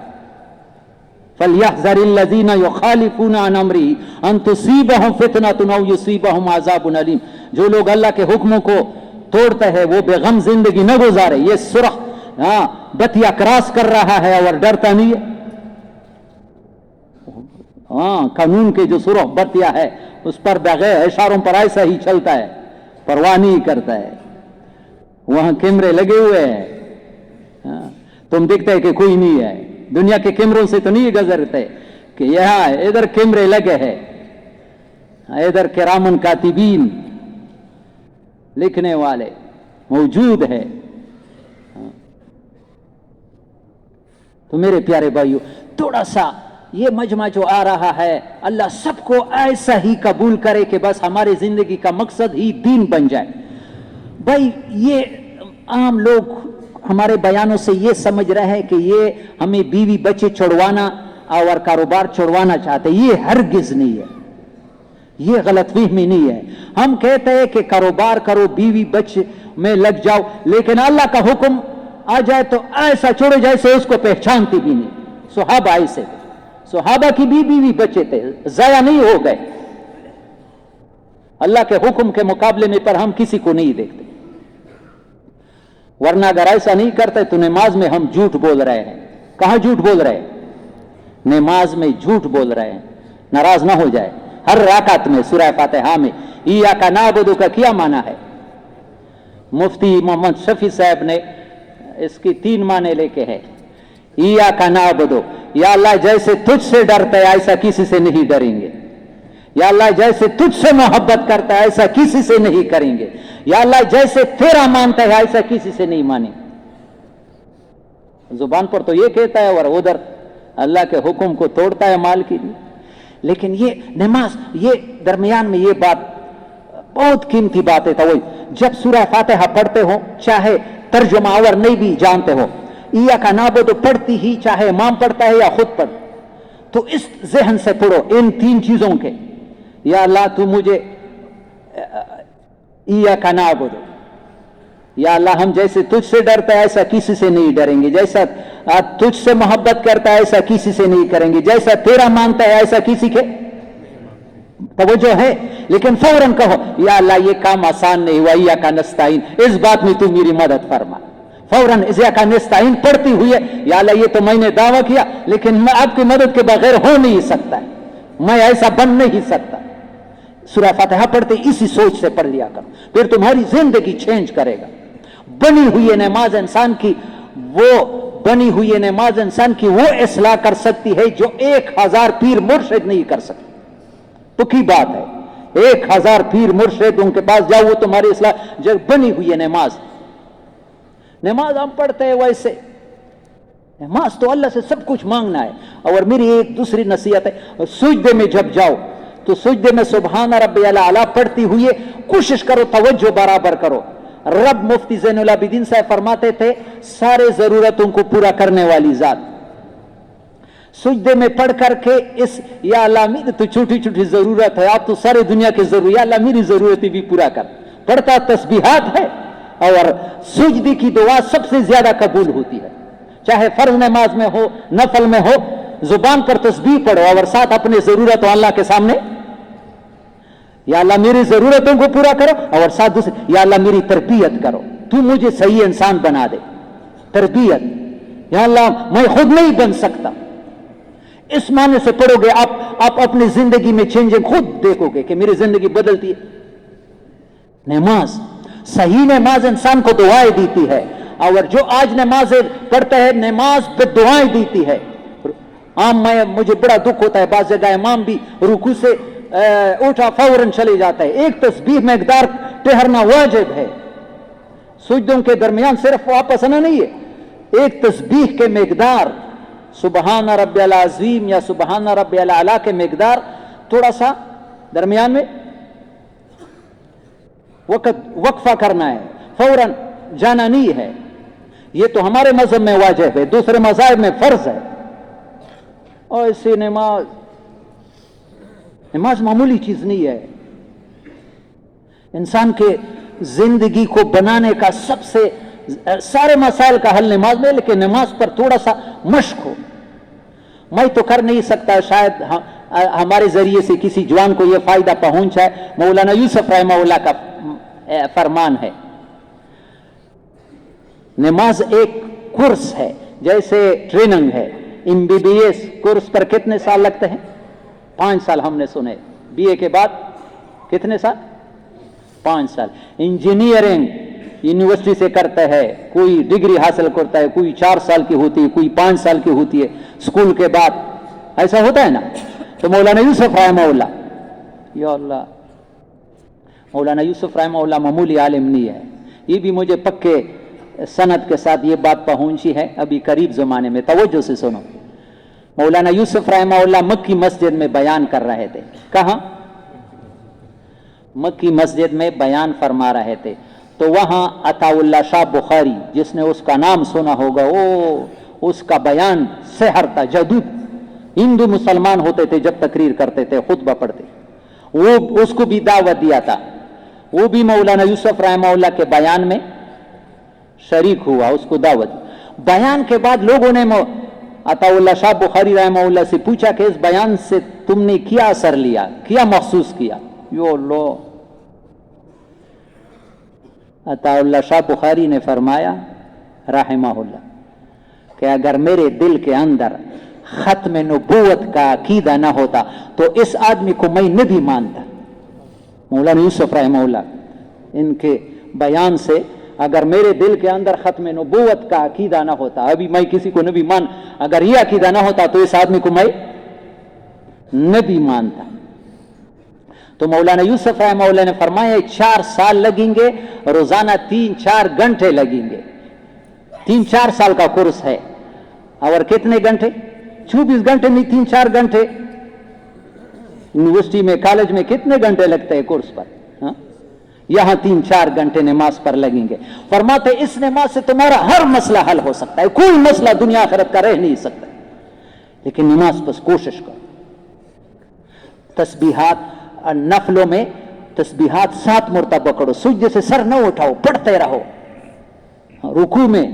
Speaker 1: फलयहज़रिल्लज़ीना युखालिफूना अन अम्रिही अन तुसीबहुम फितनतुन औ युसीबहुम अज़ाबुन अलीम, जो लोग अल्लाह के हुक्मों को तोड़ते हैं वो बेगम जिंदगी न गुजारे। ये सुरख बतिया क्रॉस कर रहा है और डरता नहीं है। कानून के जो सुरख बतिया है उस पर बगैर इशारों पर ऐसा ही चलता है, परवाह नहीं करता है। वहां कैमरे लगे हुए हैं, तुम देखते है कि कोई नहीं है। दुनिया के कैमरों से तो नहीं गुजरते कि यहां इधर कैमरे लगे हैं, इधर किरामन कातिबीन लिखने वाले मौजूद है। तो मेरे प्यारे भाइयों, थोड़ा सा ये मजमा जो आ रहा है, अल्लाह सबको ऐसा ही कबूल करे कि बस हमारी जिंदगी का मकसद ही दीन बन जाए। भाई ये आम लोग हमारे बयानों से ये समझ रहे हैं कि ये हमें बीवी बच्चे छुड़वाना और कारोबार छुड़वाना चाहते, ये हरगिज नहीं है, ये गलतफहमी नहीं है। हम कहते हैं कि कारोबार करो, बीवी बच्चे में लग जाओ, लेकिन अल्लाह का हुक्म आ जाए तो ऐसा छोड़ो जैसे उसको पहचानती भी नहीं। सुहाबा ऐसे, सुहाबा की बीवी बच्चे थे, जाया नहीं हो गए। अल्लाह के हुक्म के मुकाबले में पर हम किसी को नहीं देखते, वरना अगर ऐसा नहीं करते तो नमाज में हम झूठ बोल रहे हैं। कहां झूठ बोल रहे हैं? नमाज में झूठ बोल रहे हैं। नाराज ना हो जाए, हर राकात में सूरह फातिहा में इय्याका नअबुदु का क्या माना है? मुफ्ती मोहम्मद शफी साहब ने इसकी 3 माने लेके है। इय्याका नअबुदु, या अल्लाह जैसे तुझसे डरते है ऐसा किसी से नहीं डरेंगे। या अल्लाह जैसे तुझसे मोहब्बत करता है ऐसा किसी से नहीं करेंगे। या अल्लाह जैसे तेरा मानता है ऐसा किसी से नहीं मानेंगे। जुबान पर तो ये कहता है और उधर अल्लाह के हुक्म को तोड़ता है माल के लिए। लेकिन ये नमाज, ये दरमियान में ये बात बहुत कीमती बात है। तो वही जब सूरह फातिहा पढ़ते हो, चाहे तर्जुमा और नहीं भी जानते हो, इय्याका नअबुदु पढ़ती ही चाहे इमाम पढ़ता है या खुद पढ़, तो इस जहन से पढ़ो इन 3 चीजों के, या अल्लाह तू मुझे इय्याका नअबुदु, या अल्लाह हम जैसे तुझसे डरता है ऐसा किसी से नहीं डरेंगे, जैसा तुझसे मोहब्बत करता है ऐसा किसी से नहीं करेंगे, जैसा तेरा मानता है ऐसा किसी के तवज्जो है। लेकिन फौरन कहो या अल्लाह ये काम आसान नहीं हुआ, इय्याका नस्ताईन, इस बात में तू मेरी मदद फरमा। फौरन इय्याका नस्ताईन पढ़ती हुई है, या अल्लाह ये तो मैंने दावा किया लेकिन मैं आपकी मदद के बगैर हो नहीं सकता, मैं ऐसा बन नहीं सकता। सूरह फातिहा पढ़ते इसी सोच से पढ़ लिया करो, फिर तुम्हारी जिंदगी चेंज करेगा। बनी हुई नमाज इंसान की वो इस्लाह कर सकती है जो 1000 पीर मुर्शिद नहीं कर सकते। तो की बात है, 1000 पीर मुर्शिद उनके पास जाओ, वो तुम्हारी इस्लाह, जब बनी हुई है नमाज हम पढ़ते हैं वैसे। नमाज तो अल्लाह से सब कुछ मांगना है। और मेरी एक दूसरी नसीहत है, सुजदे में जब जाओ तो सुजदे में सुबहान रब्बियल आला पढ़ती हुई कोशिश करो, तवज्जो बराबर करो। रब मुफ्ती ज़ैनुल आबिदीन साहब फरमाते थे, सारे जरूरतों को पूरा करने वाली जात। सुजदे में पढ़ करके इस या अल्लाह मेरी तो छोटी छोटी जरूरत है, आप तो सारी दुनिया की जरूरत, या अल्लाह मेरी जरूरतें भी पूरा कर। पढ़ता तस्बीहात है और सुजदे की दुआ सबसे ज्यादा कबूल होती है, चाहे फर्ज नमाज में हो, नफल में हो। जुबान पर तस्बीह पढ़ो और साथ अपनी जरूरत अल्लाह के सामने, या अल्लाह मेरी जरूरतों को पूरा करो, और साथ दूसरे या अल्लाह मेरी तरबियत करो, तू मुझे सही इंसान बना दे। तरबियत, या अल्लाह मैं खुद नहीं बन सकता। इस माने से पढ़ोगे आप अपनी जिंदगी में चेंजिंग खुद देखोगे कि मेरी जिंदगी बदलती है। नमाज, सही नमाज इंसान को दुआएं देती है, और जो आज नमाज पढ़ता है नमाज पे दुआएं देती है। मुझे बड़ा दुख होता है, बाज़ जगह इमाम भी रुकू से उठा फौरन चले जाता है। एक तस्बीह मकदार ठहरना वाजिब है, सुजदों के दरमियान सिर्फ वापस आना नहीं है। एक तस्बीह के मकदार सुबहान रब्बियल अज़ीम या सुबहान रब्बियल आला के मकदार थोड़ा सा दरमियान में वक्फा करना है, फौरन जाना नहीं है। ये तो हमारे मजहब में वाजिब है, दूसरे मज़ाहिब में फर्ज है। और इससे नमाज मामूली चीज नहीं है। इंसान के जिंदगी को बनाने का सबसे सारे मसाइल का हल नमाज में, लेकिन नमाज पर थोड़ा सा मश्क हो। मैं तो कर नहीं सकता, शायद हमारे जरिए से किसी जवान को यह फायदा पहुंच जाए। मौलाना यूसुफ रहमहुल्लाह का फरमान है, नमाज एक कोर्स है, जैसे ट्रेनिंग है। MBBS कोर्स पर कितने साल लगते हैं? 5 साल हमने सुने। BA के बाद कितने साल? 5 साल। इंजीनियरिंग यूनिवर्सिटी से करता है, कोई डिग्री हासिल करता है, कोई 4 साल की होती है, कोई 5 साल की होती है स्कूल के बाद, ऐसा होता है ना। तो मौलाना यूसुफ रहमहुल्लाह, या अल्लाह, मौलाना यूसुफ रहमहुल्लाह मामूली आलिम नहीं है। ये भी मुझे पक्के सनद के साथ ये बात पहुंची है अभी करीब जमाने में, तवज्जो से सुनो। मौलाना यूसुफ रहमहुल्लाह मक्की मस्जिद में बयान कर रहे थे। कहां? मक्की मस्जिद में बयान फरमा रहे थे। तो वहां अताउल्लाह शाह बुखारी, जिसने उसका नाम सुना होगा, वो उसका बयान सहर था, जदूद। हिंदू मुसलमान होते थे जब तकरीर करते थे, खुतबा पढ़ते, वो उसको भी दावत दिया था। वो भी मौलाना यूसुफ रहमहुल्लाह के बयान में शरीक हुआ, उसको दावत। बयान के बाद लोगों ने अताउल्लाह शाह बुखारी रहमहुल्लाह से पूछा कि इस बयान से तुमने क्या असर लिया, क्या महसूस किया? यो लो, अताउल्लाह शाह बुखारी ने फरमाया रहमहुल्लाह कि अगर मेरे दिल के अंदर खत्म नबूवत का अकीदा ना होता तो इस आदमी को मैं नबी मानता। मौलाना यूसुफ रहमहुल्लाह इनके बयान से, अगर मेरे दिल के अंदर खत्म नबूवत का अकीदा ना होता, अभी मैं किसी को नबी मान, अगर यह अकीदा ना होता तो इस आदमी को मैं नबी मानता। तो मौलाना यूसुफ रहमहुल्लाह ने फरमाया 4 साल लगेंगे, रोजाना 3-4 घंटे लगेंगे। 3-4 साल का कोर्स है, और कितने घंटे? 24 घंटे में 3-4 घंटे। यूनिवर्सिटी में, कॉलेज में कितने घंटे लगते हैं कोर्स पर? यहां 3-4 घंटे नमाज पर लगेंगे। फरमाते इस नमाज से तुम्हारा हर मसला हल हो सकता है, कोई मसला दुनिया आखिरत का रह नहीं सकता, लेकिन नमाज बस कोशिश करो। तस्बीहात नफलों में तस्बीहात 7 मरतबा पढ़ो, सुजदे से सर न उठाओ, पढ़ते रहो। रुकू में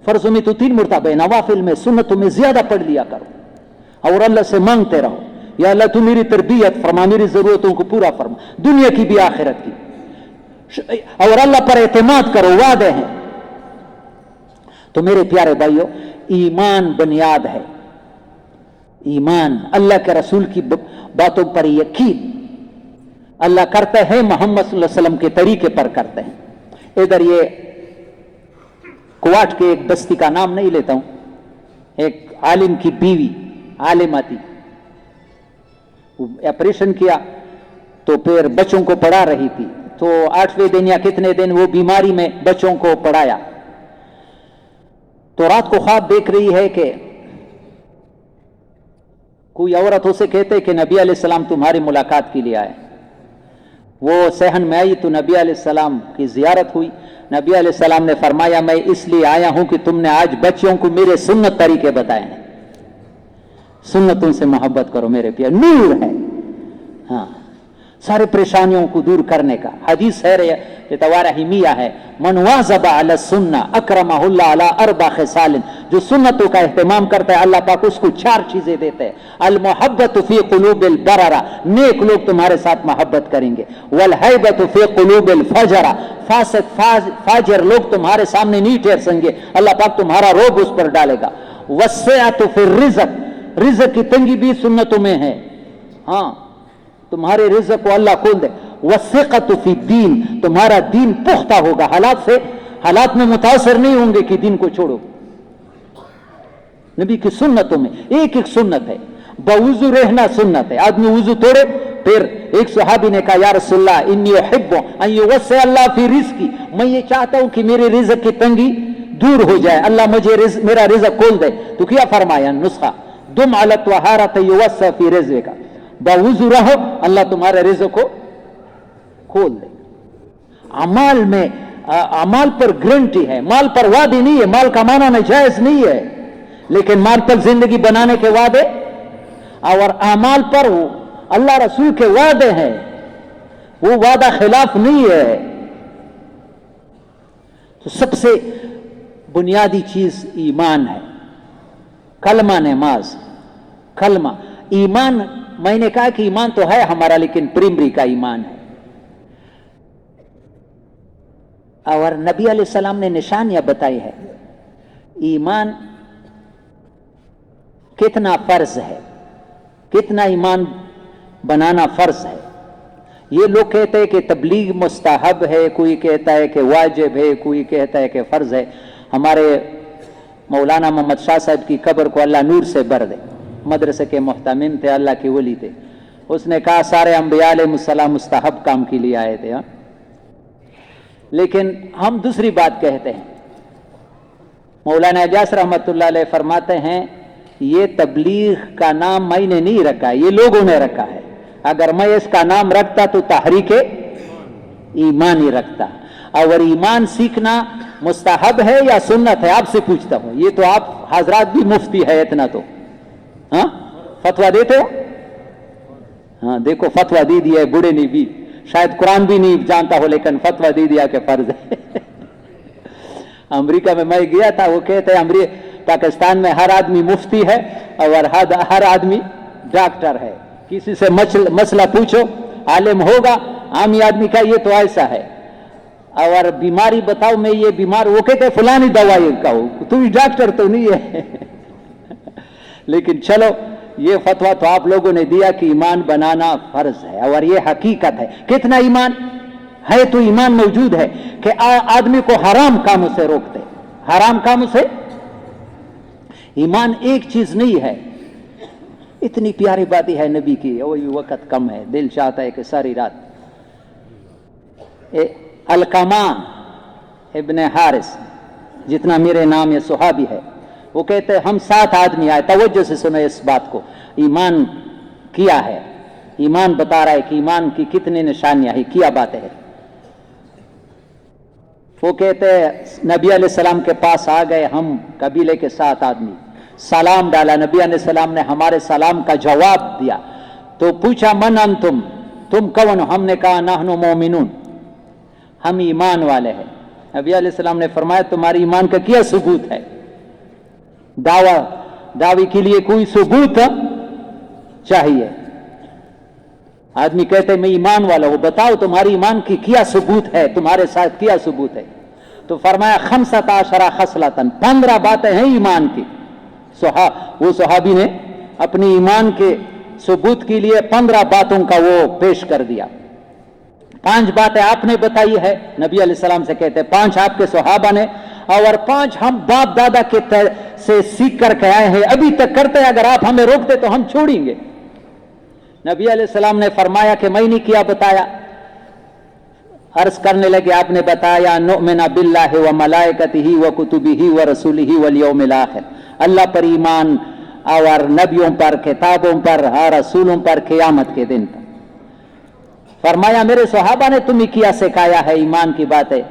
Speaker 1: फर्जों में तो 3 मरतबा, नवाफिल में सुन्नतों में ज्यादा पढ़ लिया करो, और अल्लाह से मांगते रहो, या अल्लाह तू मेरी तरबियत फरमा, मेरी जरूरतों को पूरा फरमा, दुनिया की भी आखिरत की, और अल्लाह पर एतमाद करो, वादे हैं। तो मेरे प्यारे भाइयों, ईमान बुनियाद है। ईमान, अल्लाह के रसूल की बातों पर यकीन अल्लाह करते हैं, मोहम्मद सल्लल्लाहु अलैहि वसल्लम के तरीके पर करते हैं। इधर ये कुवाट के एक बस्ती का नाम नहीं लेता हूं, एक आलिम की बीवी आलिमा थी, ऑपरेशन किया तो फिर बच्चों को पढ़ा रही थी। तो 8वें दिन या कितने दिन वो बीमारी में बच्चों को पढ़ाया। तो रात को ख्वाब देख रही है कि कोई औरत उसे कहते कि नबी अलैहिस्सलाम तुम्हारी मुलाकात के लिए आए। वो सहन में आई तो नबी अलैहिस्सलाम की जियारत हुई। नबी अलैहिस्सलाम ने फरमाया मैं इसलिए आया हूं कि तुमने आज बच्चों को मेरे सुन्नत तरीके बताए हैं, सुन्नतों से मोहब्बत करो मेरे प्यारे। नूर है, हाँ, सारे परेशानियों को दूर करने का। हदीस है तवारहिमिया है, मन वाज़बा अला सुन्ना अकरमहुल्लाह अला 4 खिसालिन, जो सुन्नतों का एहतमाम करता है अल्लाह पाक उसको 4 चीजें देते हैं। अल मोहब्बत फी कुलूबिल बरारा, नेक लोग तुम्हारे साथ मोहब्बत करेंगे। वल हैबत फी कुलूबिल फजरा, फासिक फाजिर लोग तुम्हारे सामने नहीं ठहर सकेंगे, अल्लाह पाक तुम्हारा रोब उस पर डालेगा। वस्सिअतु फी रिज़्क, रिज़्क की तंगी भी सुन्नतों में है। हाँ, तुम्हारे रिज़्क को अल्लाह खोल दे। वसिक़तु फी दीन, तुम्हारा दीन पुख्ता होगा, हालात में मुतासर नहीं होंगे कि दीन को छोड़ो। नबी की सुन्नतों में एक एक सुन्नत है। बवुज़ू रहना सुन्नत है, आदमी वुज़ू तोड़े। फिर एक सहाबी ने कहा या रसूलल्लाह इन्नी उहिब्बु अन युवस्सिअ अल्लाह फी रिज़्क़ी, मैं ये चाहता हूं कि मेरे रिज़्क की तंगी दूर हो जाए, अल्लाह मुझे मेरा रिज़्क खोल दे। तो क्या फरमाया नुस्खा, दुम अला तहारत युवस्सिअ फी रिज़्क़िका, बवुज़ू रहो अल्लाह तुम्हारे रिज़्क को खोल दे। अमाल पर गारंटी है, माल पर वादे नहीं है। माल कमाना नाजायज नहीं है, लेकिन माल पर जिंदगी बनाने के वादे और अमाल पर अल्लाह रसूल के वादे हैं, वो वादा खिलाफ नहीं है। तो सबसे बुनियादी चीज ईमान है। कलमा नमाज, कलमा ईमान, मैंने कहा कि ईमान तो है हमारा, लेकिन प्राइमरी का ईमान है। और नबी अलैहिस्सलाम ने निशानियां बताई है ईमान कितना फर्ज है, कितना ईमान बनाना फर्ज है। ये लोग कहते हैं कि तबलीग मुस्तहब है, कोई कहता है कि वाजिब है, कोई कहता है कि फर्ज है। हमारे मौलाना मोहम्मद शाह साहब की कब्र को अल्लाह नूर से भर दे, मदरसे के मुहतमिम थे, अल्लाह के वली थे। उसने कहा सारे अंबिया अलैहिस्सलाम मुस्तहब काम के लिए आए थे। लेकिन हम दूसरी बात कहते हैं। मौलाना इजाज़ रहमतुल्लाह अलैह फरमाते हैं ये तबलीग का नाम मैंने नहीं रखा, ये लोगों ने रखा है। अगर मैं इसका नाम रखता तो तहरीक ईमान ही रखता। और ईमान सीखना मुस्तहब है या सुन्नत है, आपसे पूछता हूं। ये तो आप हजरात भी मुफ्ती है इतना तो, हाँ फतवा देते हो। हाँ देखो फतवा दे दिया है, बूढ़े ने भी, शायद कुरान भी नहीं जानता हो, लेकिन फतवा दे दिया कि फर्ज है। अमेरिका में मैं गया था, वो कहते हैं पाकिस्तान में हर आदमी मुफ्ती है और हर आदमी डॉक्टर है। किसी से मसला पूछो, आलिम होगा, आमी आदमी का ये तो ऐसा है, और बीमारी बताओ मैं ये बीमार, वो कहते हैं फलानी दवाई खाओ, तू डॉक्टर तो नहीं है। लेकिन चलो ये फतवा तो आप लोगों ने दिया कि ईमान बनाना फर्ज है, और ये हकीकत है। कितना ईमान है तो ईमान मौजूद है कि आदमी को हराम कामों से रोकते, हराम कामों से। ईमान एक चीज नहीं है। इतनी प्यारी बातें है नबी की, वही वक्त कम है, दिल चाहता है कि सारी रात। अलकमान इब्ने हारिस, जितना मेरे नाम ये सुहाबी है, वो कहते हैं हम 7 आदमी आए, तवज्जो से सुनो इस बात को। ईमान किया है, ईमान बता रहा है कि ईमान की कितनी निशानियां है, किया बातें है। वो कहते हैं नबी अलैहिस्सलाम के पास आ गए हम कबीले के 7 आदमी, सलाम डाला। नबी अलैहिस्सलाम ने हमारे सलाम का जवाब दिया। तो पूछा मन अंतुम, तुम कौन हो? हमने कहा नहनु मोमिनून, हम ईमान वाले हैं। नबी अलैहिस्सलाम ने फरमाया तुम्हारी ईमान का क्या सबूत है? दावे के लिए कोई सबूत चाहिए। आदमी कहते मैं ईमान वाला हूं, बताओ तुम्हारी ईमान की क्या सबूत है, तुम्हारे साथ क्या सबूत है? तो फरमाया 15 खसलतन, 15 बातें हैं ईमान की। वो सहाबी ने अपनी ईमान के सबूत के लिए 15 बातों का वो पेश कर दिया। 5 बातें आपने बताई है, नबी अलैहिस्सलाम से कहते 5 आपके सहाबा ने, और 5 हम बाप दादा के से सीख करके आए हैं, अभी तक करते हैं, अगर आप हमें रोकते तो हम छोड़ेंगे। नबी अलैहिस्सलाम ने फरमाया कि मैं नहीं किया, बताया। अर्ज करने लगे आपने बताया नुमिनु बिल्लाहि व मलाइकतिही व कुतुबिही व रसूलिही वल यौमिल आखिर, अल्लाह पर ईमान और नबियों पर, किताबों पर, रसूलों पर, क़यामत के दिन पर। फरमाया मेरे सहाबा ने तुम्हें किया सिखाया है ईमान की बातें?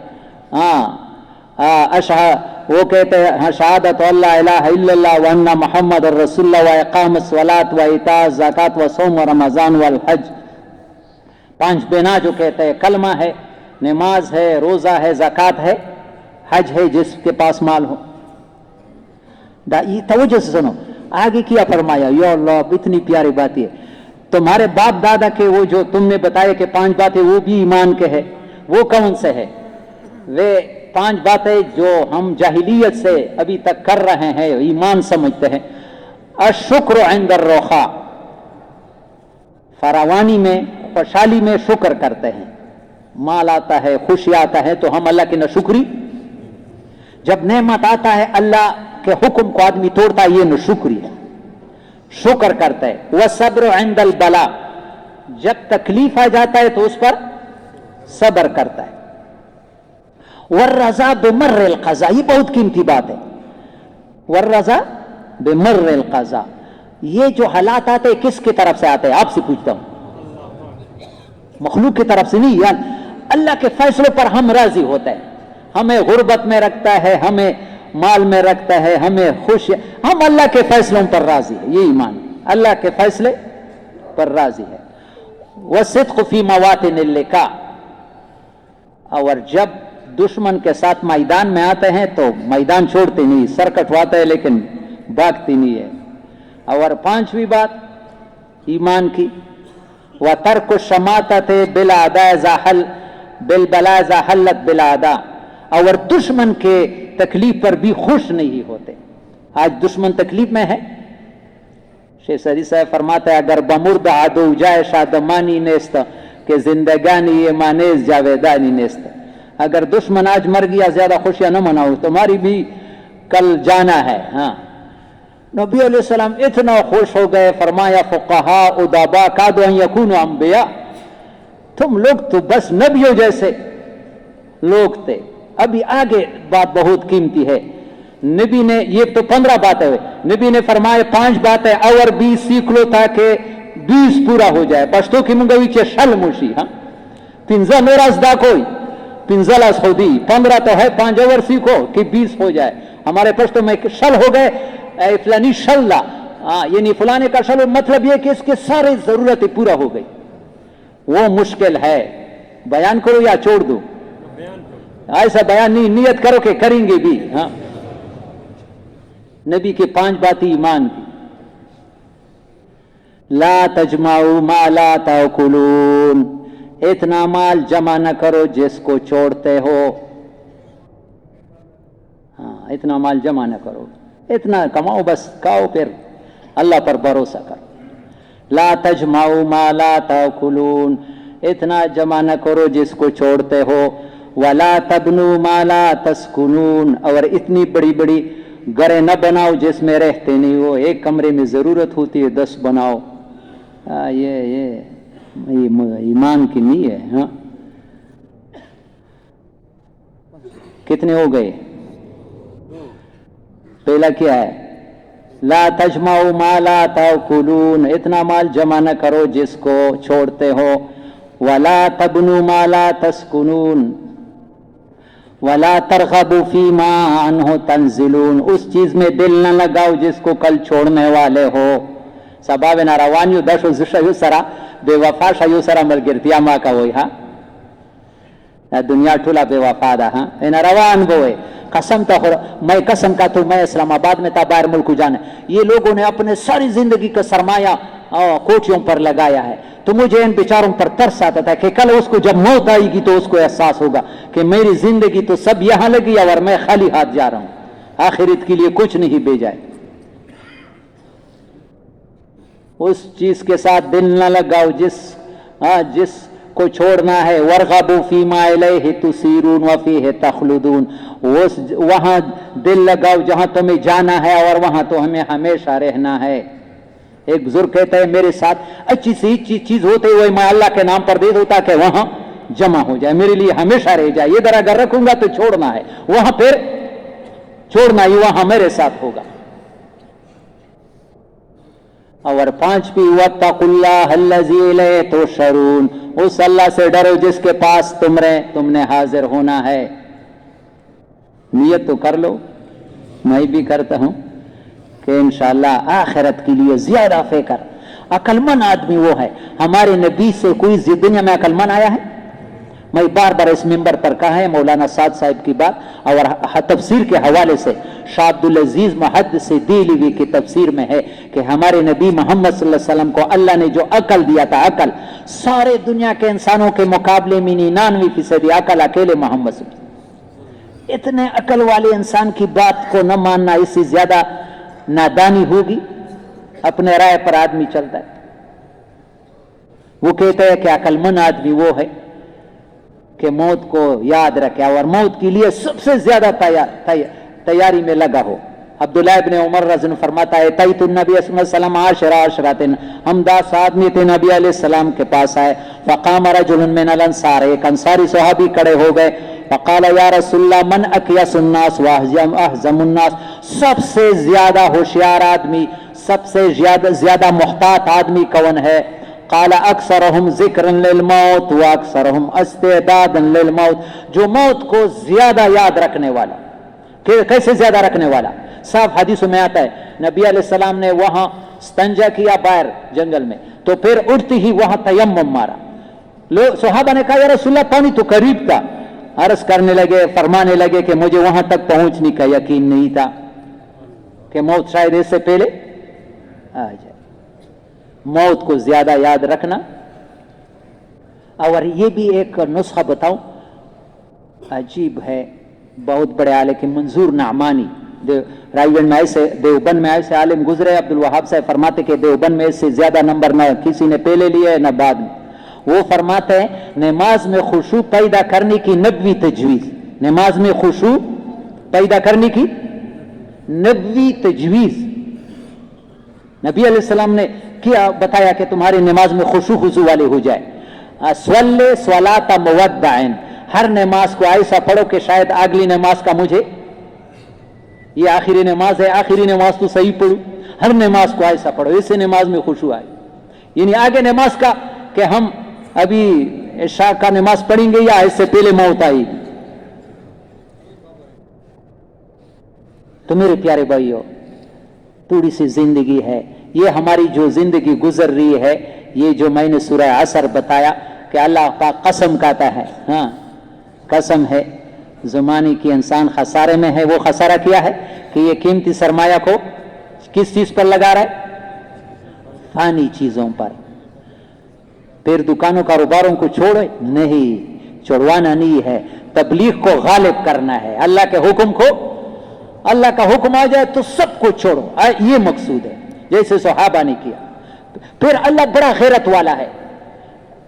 Speaker 1: वो कहते हैं शहादत अल्ला इलाहा इल्लल्लाह व अन्ना मुहम्मदुर रसूलुल्लाह व इकामस सलात व इताज़ ज़कात व सौम व रमज़ान वल हज। 5 बिना जो कहते हैं, कलमा है, नमाज है, रोज़ा है, ज़कात है, हज है जिसके पास माल हो। ये तवज्जो से सुनो, आगे क्या फरमाया, या अल्लाह इतनी प्यारी बात है। तुम्हारे बाप दादा के वो जो तुमने बताया कि 5 बातें वो भी ईमान के है, वो कौन से है? वे 5 बातें जो हम जाहिलियत से अभी तक कर रहे हैं, ईमान समझते हैं। अशुक्र इंदर रोखा, फरावानी में, खुशहाली में शुक्र करते हैं। माल आता है, खुशी आता है तो हम अल्लाह की नशुक्री, जब नेमत आता है अल्लाह के हुक्म को आदमी तोड़ता है, ये नशुक्री है, शुक्र करता है। वह सब्र इंदल बला, जब तकलीफ आ जाता है तो उस पर सब्र करता है। वर्रज़ा बिमर्रिल क़ज़ा, ये बहुत कीमती बात है। वर्रज़ा बिमर्रिल क़ज़ा, ये जो हालात आते हैं किसकी तरफ से आते हैं? आपसे पूछता हूं, मखलूक की तरफ से नहीं, यानी अल्लाह के फैसलों पर हम राजी होते हैं। हमें गुर्बत में रखता है, हमें माल में रखता है, हमें खुश, हम अल्लाह के फैसलों पर राजी है। ये ईमान, अल्लाह के फैसले पर राजी है। वसिद्क़ फी मवातिनिल लिक़ा, और जब दुश्मन के साथ मैदान में आते हैं तो मैदान छोड़ते नहीं, सर कटवाते हैं लेकिन भागती नहीं है। और 5वीं बात ईमान की, व तर्क शमातत बिलादा ज़ाहल बिलबला ज़ाहलत बिलादा, और दुश्मन के तकलीफ पर भी खुश नहीं होते। आज दुश्मन तकलीफ में है। शेख सदी साहब फरमाते हैं, अगर बमुर्द आदो जाए शादमानी नेस्त के जिंदगानी ये मानेज जावेदानी नेस्त, अगर दुश्मन आज मर गया ज्यादा खुशियां न मनाओ, तुम्हारी भी कल जाना है। हाँ, नबी अलैहिस्सलाम इतना खुश हो गए, फरमाया फुक़हा उदाबा कादो अन यकूनु अंबिया, तुम लोग तो बस नबियों जैसे लोग थे। अभी आगे बात बहुत कीमती है। नबी ने, ये तो 15 बातें हुई, नबी ने फरमाया 5 बातें और 20 सीख लो ताकि 20 पूरा हो जाए। पश्तो की मुंगवी चे शल मुशी, हाँ, 15 मेरा दा कोई 15 सऊदी, 15 तो है, 5 और सीखो कि 20 हो जाए। हमारे पश्तो में शल हो गए, फलानी शल्ला, यानी फलाने का शल, मतलब ये कि इसके सारे जरूरतें पूरा हो गई। वो मुश्किल है, बयान करो या छोड़ दो? ऐसा बयान नहीं, नियत करो कि करेंगे भी। हाँ, नबी के 5 बातें ईमान की। ला तजमाऊ मा ला ताकुलून, इतना माल जमा न करो जिसको छोड़ते हो। हाँ, इतना माल जमा न करो, इतना कमाओ बस, खाओ, फिर अल्लाह पर भरोसा करो। ला तजमाऊ मा ला ताकुलून, इतना जमा न करो जिसको छोड़ते हो। वला तबनु मा ला तस्कुनून, और इतनी बड़ी बड़ी घरें न बनाओ जिसमें रहते नहीं हो। एक कमरे में जरूरत होती है 10 बनाओ। ये ईमान की नहीं है। हाँ, कितने हो गए? पहला क्या है? ला तजमाऊ मा ला ताकुलून, इतना माल जमा न करो जिसको छोड़ते हो। वला तबनु मा ला तस्कुनून, वला तरगबू फीमा अन्हु तंजिलून, उस चीज में दिल न लगाओ जिसको कल छोड़ने वाले हो। सबाब नारावानियो दशो जिशयु सरा बेवफा शयु सरा मलगिरतिया मा का वही। हाँ, दुनिया ठुला बेवफा दा। हाँ, नारावान बोए कसम तो मैं कसम का तो मैं इस्लामाबाद में था, बाहर मुल्क जाने। ये लोगों ने अपने सारी जिंदगी का सरमाया कोठियों पर लगाया है, तो मुझे इन बेचारों पर तरस आता था कि कल उसको जब मौत आएगी तो उसको एहसास होगा कि मेरी जिंदगी तो सब यहां लगी और मैं खाली हाथ जा रहा हूं, आखिरत के लिए कुछ नहीं भेजा है। उस चीज के साथ दिल न लगाओ जिसको छोड़ना है। वरगबू फीमा इलैहि तुसीरून व फीहि तखलुदून, वहां दिल लगाओ जहां तुम्हें जाना है और वहां तो हमें हमेशा रहना है। एक बुजुर्ग कहते हैं, मेरे साथ अच्छी सी चीज होते हुए मैं अल्लाह के नाम पर दे दूं ताकि वहां जमा हो जाए, मेरे लिए हमेशा रह जाए। इधर अगर रखूंगा तो छोड़ना है, वहां फिर छोड़ना ही वहां मेरे साथ होगा। और 5वीं वत्तकुल्लाह अल्लज़ी इलैहि तुहशरून, उस अल्लाह से डरो जिसके पास तुमने हाजिर होना है। नियत तो कर लो, मैं भी करता हूं कि इंशाअल्लाह आखिरत के लिए ज्यादा फिक्र। अकलमंद आदमी वो है, हमारे नबी से कोई दुनिया में अकलमंद आया है? میں بار بار اس ممبر پر کہا ہے مولانا سعد صاحب کی بات، اور تفسیر کے حوالے سے شاہ عبدالعزیز محدث دہلوی کی تفسیر میں ہے کہ ہمارے نبی محمد صلی اللہ علیہ وسلم کو اللہ نے جو عقل دیا تھا، عقل سارے دنیا کے انسانوں کے مقابلے میں 99% عقل اکیلے محمد صلی اللہ علیہ وسلم۔ اتنے عقل والے انسان کی بات کو نہ ماننا، اس سے زیادہ نادانی ہوگی؟ اپنے رائے پر آدمی چلتا ہے۔ وہ کہتے ہیں کہ عقل مند آدمی وہ ہے کہ موت کو یاد رکھے اور موت کے لیے سب سے زیادہ تیاری میں لگا ہو۔ عبداللہ ابن عمر رضی اللہ عنہ فرماتا ہے تیت النبی صلی اللہ علیہ وسلم عشرات، ہم 10 آدمی تھے، نبی علیہ السلام کے پاس آئے، فقام رجل من الانصار، ایک انصاری صحابی کھڑے ہو گئے، فقال یا رسول اللہ من اکیس الناس واحزم الناس، سب سے زیادہ ہوشیار آدمی، سب سے زیادہ محتاط آدمی کون ہے؟ قال اکثرهم ذکرا للموت واکثرهم استعدادا للموت، جو موت کو زیادہ یاد رکھنے والا۔ کیسے زیادہ رکھنے والا؟ صاف حدیثوں میں آتا ہے نبی علیہ السلام نے وہاں استنجا کیا باہر جنگل میں، تو پھر اٹھتے ہی وہاں تیمم مارا۔ صحابہ نے کہا یا رسول اللہ پانی تو قریب تھا، عرض کرنے لگے، فرمانے لگے کہ مجھے وہاں تک پہنچنے کا یقین نہیں تھا کہ موت شاید اس سے پہلے آ جائے۔ موت کو زیادہ یاد رکھنا۔ اور یہ بھی ایک نسخہ بتاؤں، عجیب ہے، بہت بڑے عالم منظور نعمانی رائیگنج میں ایسے، دیوبند میں ایسے عالم گزرے، عبدالوہاب صاحب فرماتے کہ دیوبند میں اس سے زیادہ نمبر نہ کسی نے پہلے لیے نہ بعد میں۔ وہ فرماتے ہیں نماز میں خشوع پیدا کرنے کی 90 تجویز، نماز میں خشوع پیدا کرنے کی 90 تجویز نبی علیہ السلام نے کیا بتایا کہ تمہاری نماز میں خشوع والے ہو جائے۔ صلی صلاۃ مودعن، ہر نماز کو ایسا پڑھو کہ شاید اگلی نماز کا مجھے، یہ آخری نماز ہے، آخری نماز تو صحیح پڑھو، ہر نماز کو ایسا پڑھو اس سے نماز میں خشوع آئے۔ یعنی آگے نماز کا کہ ہم ابھی عشاء کا نماز پڑھیں گے یا اس سے پہلے موت آئی۔ تو میرے پیارے بھائیو، تھوڑی سی زندگی ہے، یہ ہماری جو زندگی گزر رہی ہے، یہ جو میں نے سورہ عصر بتایا کہ اللہ پاک قسم کہتا ہے، ہاں قسم ہے، زمانے کی انسان خسارے میں ہے۔ وہ خسارہ کیا ہے کہ یہ قیمتی سرمایہ کو کس چیز پر لگا رہا ہے؟ فانی چیزوں پر۔ پھر دکانوں کاروباروں کو چھوڑے نہیں، چھوڑوانا نہیں ہے، تبلیغ کو غالب کرنا ہے، اللہ کے حکم کو، اللہ کا حکم آ جائے تو سب کو چھوڑو، یہ مقصود ہے، جیسے صحابہ نے کیا۔ پھر اللہ بڑا غیرت والا ہے۔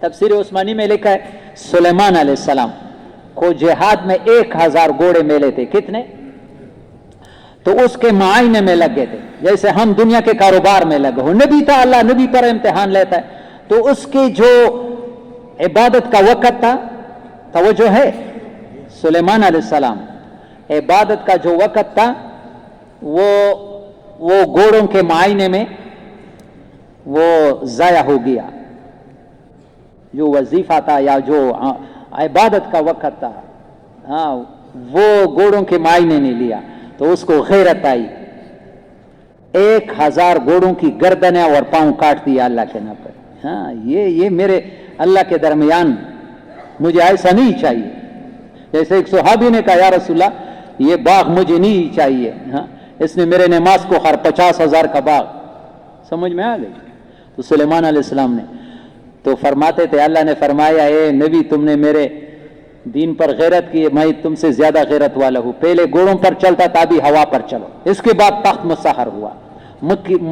Speaker 1: تفسیر عثمانی میں لکھا ہے سلیمان علیہ السلام کو جہاد میں 1000 گھوڑے ملے تھے، کتنے؟ تو اس کے معائنے میں لگ گئے تھے، جیسے ہم دنیا کے کاروبار میں لگے ہو۔ نبی تھا، اللہ نبی پر امتحان لیتا ہے، تو اس کے جو عبادت کا وقت تھا، توجہ ہے، سلیمان علیہ السلام عبادت کا جو وقت تھا وہ گھوڑوں کے معائنے میں وہ ضائع ہو گیا۔ جو وظیفہ تھا یا جو عبادت کا وقت تھا، ہاں وہ گھوڑوں کے معائنے نے لیا، تو اس کو غیرت آئی، 1000 گھوڑوں کی گردنیں اور پاؤں کاٹ دیا اللہ کے نام پر۔ ہاں یہ میرے اللہ کے درمیان مجھے ایسا نہیں چاہیے۔ جیسے ایک صحابی نے کہا یا رسول اللہ یہ باغ مجھے نہیں چاہیے، ہاں اس نے میرے نماز کو 50,000 کا باغ، سمجھ میں آ گئی؟ تو سلیمان علیہ السلام نے تو فرماتے تھے، اللہ نے فرمایا اے نبی تم نے میرے دین پر غیرت کی، میں تم سے زیادہ غیرت والا ہوں۔ پہلے گھوڑوں پر چلتا تھا، ابھی ہوا پر چلو۔ اس کے بعد تخت مسحر ہوا۔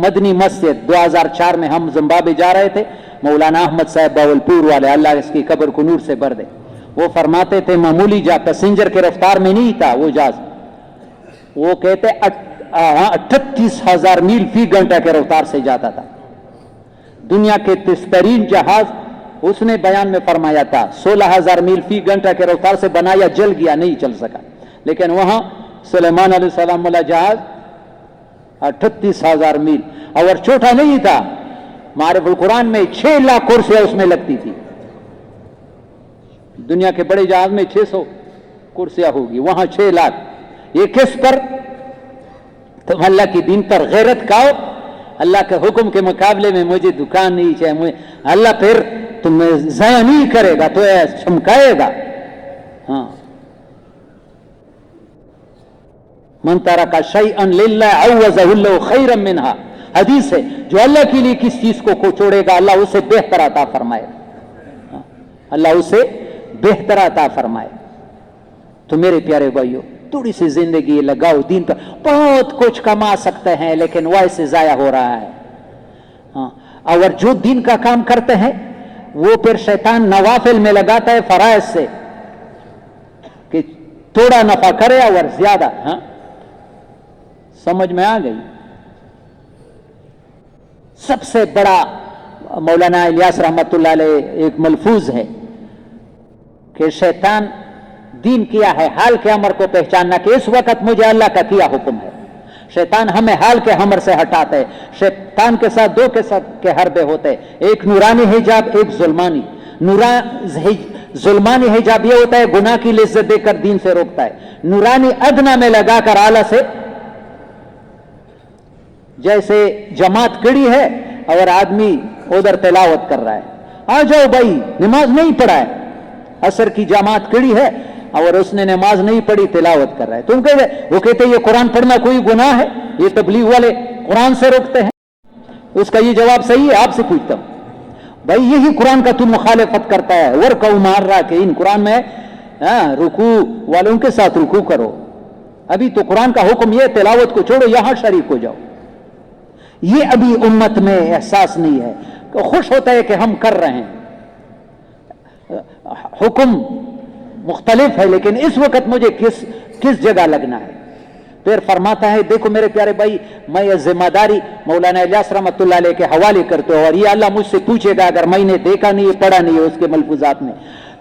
Speaker 1: مدنی مسجد 2004 میں ہم زمبابوے جا رہے تھے، مولانا احمد صاحب باولپور والے، اللہ اس کی قبر کو نور سے بھر دے، وہ فرماتے تھے معمولی جہاز، پیسنجر کے رفتار میں نہیں تھا وہ جہاز، وہ کہتے 38,000 میل فی گھنٹہ کے رفتار سے جاتا تھا۔ دنیا کے تیزترین جہاز اس نے بیان میں فرمایا تھا 16,000 میل فی گھنٹہ کے رفتار سے بنایا، جل گیا، نہیں چل سکا، لیکن وہاں سلیمان علیہ السلام والا جہاز 38,000 میل، اور چھوٹا نہیں تھا، معارف القرآن میں 6 لاکھ کرسیاں اس میں لگتی تھی۔ دنیا کے بڑے جہاز میں 600 کرسیاں ہوگی، وہاں 6 لاکھ۔ یہ کس پر؟ تم اللہ کی دین پر غیرت کھاؤ، अल्लाह के हुक्म के मुकाबले में मुझे दुकान नहीं चाहिए, मुझे अल्लाह फिर तुम्हें ज़ाया नहीं करेगा, तो चमकाएगा। हाँ, मन तरका शैअन लिल्लाह अव्वज़हु अल्लाहु खैरन मिन्हा, हदीस है, जो अल्लाह के लिए किस चीज को छोड़ेगा अल्लाह उसे बेहतर अता फरमाए, अल्लाह उसे बेहतर अता फरमाए। तो मेरे प्यारे भाइयों, थोड़ी सी जिंदगी लगाओ दीन पर, बहुत कुछ कमा सकते हैं लेकिन वैसे जाया हो रहा है। हाँ, और जो दीन का काम करते हैं वो फिर शैतान नवाफिल में लगाता है फराइज से कि थोड़ा नफा करे और ज्यादा। हाँ, समझ में आ गई? सबसे बड़ा मौलाना इलियास रहमतुल्लाह अलैह एक मलफूज है कि शैतान दीन किया है हाल के अमर को पहचानना कि इस वक्त मुझे अल्लाह का किया हुक्म है। शैतान हमें हाल के अमर से हटाते है। शैतान के साथ दो के साथ के हरबे होते हैं, एक नूरानी हिजाब, एक जुल्मानी। जुल्मानी हिजाब ये होता है गुनाह की लिज्जत देकर दीन से रोकता है। नूरानी अदना में लगाकर आला से, जैसे जमात कड़ी है और आदमी उधर तिलावत कर रहा है, आ जाओ भाई, नमाज नहीं पढ़ा है, असर की जमात कड़ी है और उसने नमाज नहीं पढ़ी, तिलावत कर रहा है। तुम कहते, वो कहते ये कुरान पढ़ना कोई गुनाह है, ये तबलीग वाले कुरान से रोकते हैं। उसका ये जवाब सही है? आपसे पूछता हूं भाई, यही कुरान का तुम मुखालिफत करता है, वर कौ मार रहा कि इन कुरान में रुकू वालों के साथ रुकू करो। अभी तो कुरान का हुक्म ये, तिलावत को छोड़ो, यहां शरीक हो जाओ। ये अभी उम्मत में एहसास नहीं है। खुश होता है कि हम कर रहे हैं, हुक्म मुख्तलिफ है, लेकिन इस वक्त मुझे किस जगह लगना है। फिर फरमाता है, देखो मेरे प्यारे भाई, मैं ये जिम्मेदारी मौलाना इलियास रहमतुल्लाह अलैह के हवाले करते हो, और ये अल्लाह मुझसे पूछेगा अगर मैंने देखा नहीं है, पढ़ा नहीं है उसके मलफूजात में,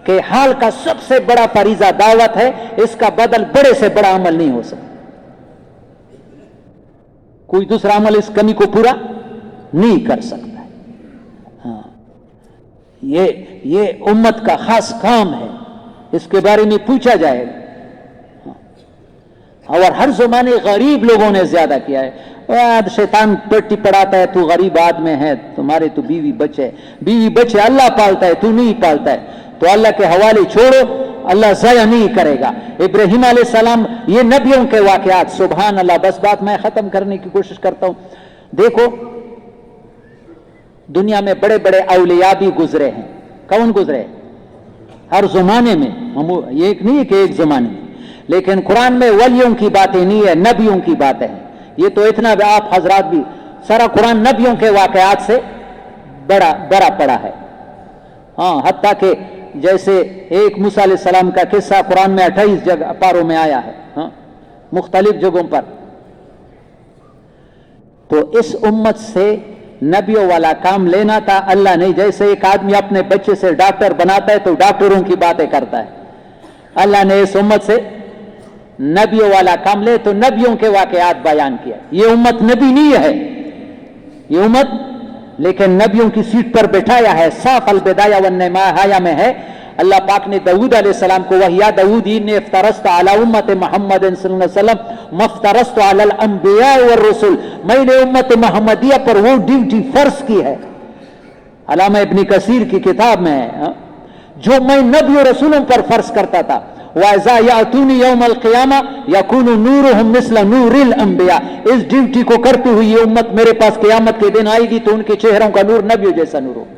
Speaker 1: कि हाल का सबसे बड़ा फरीजा दावत है, इसका बदल बड़े से बड़ा अमल नहीं हो सकता। कोई दूसरा अमल इस कमी को पूरा नहीं कर सकता। हाँ, ये उम्मत का खास काम है, इसके बारे में पूछा जाएगा। और हर जमाने गरीब लोगों ने ज्यादा किया है। शैतान पट्टी पढ़ाता है, तू गरीब आदमी है, तुम्हारे तो बीवी बच्चे अल्लाह पालता है, तू नहीं पालता है, तो अल्लाह के हवाले छोड़ो, अल्लाह ज़ाया नहीं करेगा। इब्राहिम अलैहिस्सलाम, ये नबियों के वाक़यात, सुभान अल्लाह। बस बात मैं खत्म करने की कोशिश करता हूं। देखो दुनिया में बड़े बड़े औलिया भी गुजरे हैं। कौन गुजरे? हर जमाने में, हम ये नहीं है कि एक जमाने में, लेकिन कुरान में वलियों की बातें नहीं है, नबियों की बातें हैं। ये तो इतना आप हजरात भी, सारा कुरान नबियों के वाक़यात से बड़ा पड़ा है। हाँ, हत्ता के जैसे एक मूसा अलैहिस्सलाम का किस्सा कुरान में 28 जगह पारों में आया है, हाँ, मुख्तलिफ जगहों पर। तो इस उम्मत से नबियों वाला काम लेना था, अल्लाह नहीं। जैसे एक आदमी अपने बच्चे से डॉक्टर बनाता है तो डॉक्टरों की बातें करता है, अल्लाह ने इस उम्मत से नबियों वाला काम ले तो नबियों के वाक़यात बयान किया। ये उम्मत नबी नहीं है, ये उम्मत लेकिन नबियों की सीट पर बैठाया है। साफ अल-बिदाया वन-निहाया में है, अल्लाह पाक ने दाऊद अलैहिस्सलाम को, वहिया दाऊद इन्नी इफ्तरस्त अला उम्मत मोहम्मद सल्लल्लाहु अलैहि वसल्लम मफ्तरस्त अल अंबिया वर रसूल, मैंने उम्मत मोहम्मदिया पर वो ड्यूटी फर्ज की है, अलामा इब्न कसीर की किताब में है, जो मैं नबी और रसूलों पर फर्ज करता था। वाज़ा यातूनी यौमल क़ियामा यकूनु नूरुहुम मिस्ल नूरिल अंबिया, इस ड्यूटी को करती हुई ये उम्मत मेरे पास क़यामत के दिन आएगी तो उनके चेहरों का नूर नबियों जैसा नूर होगा,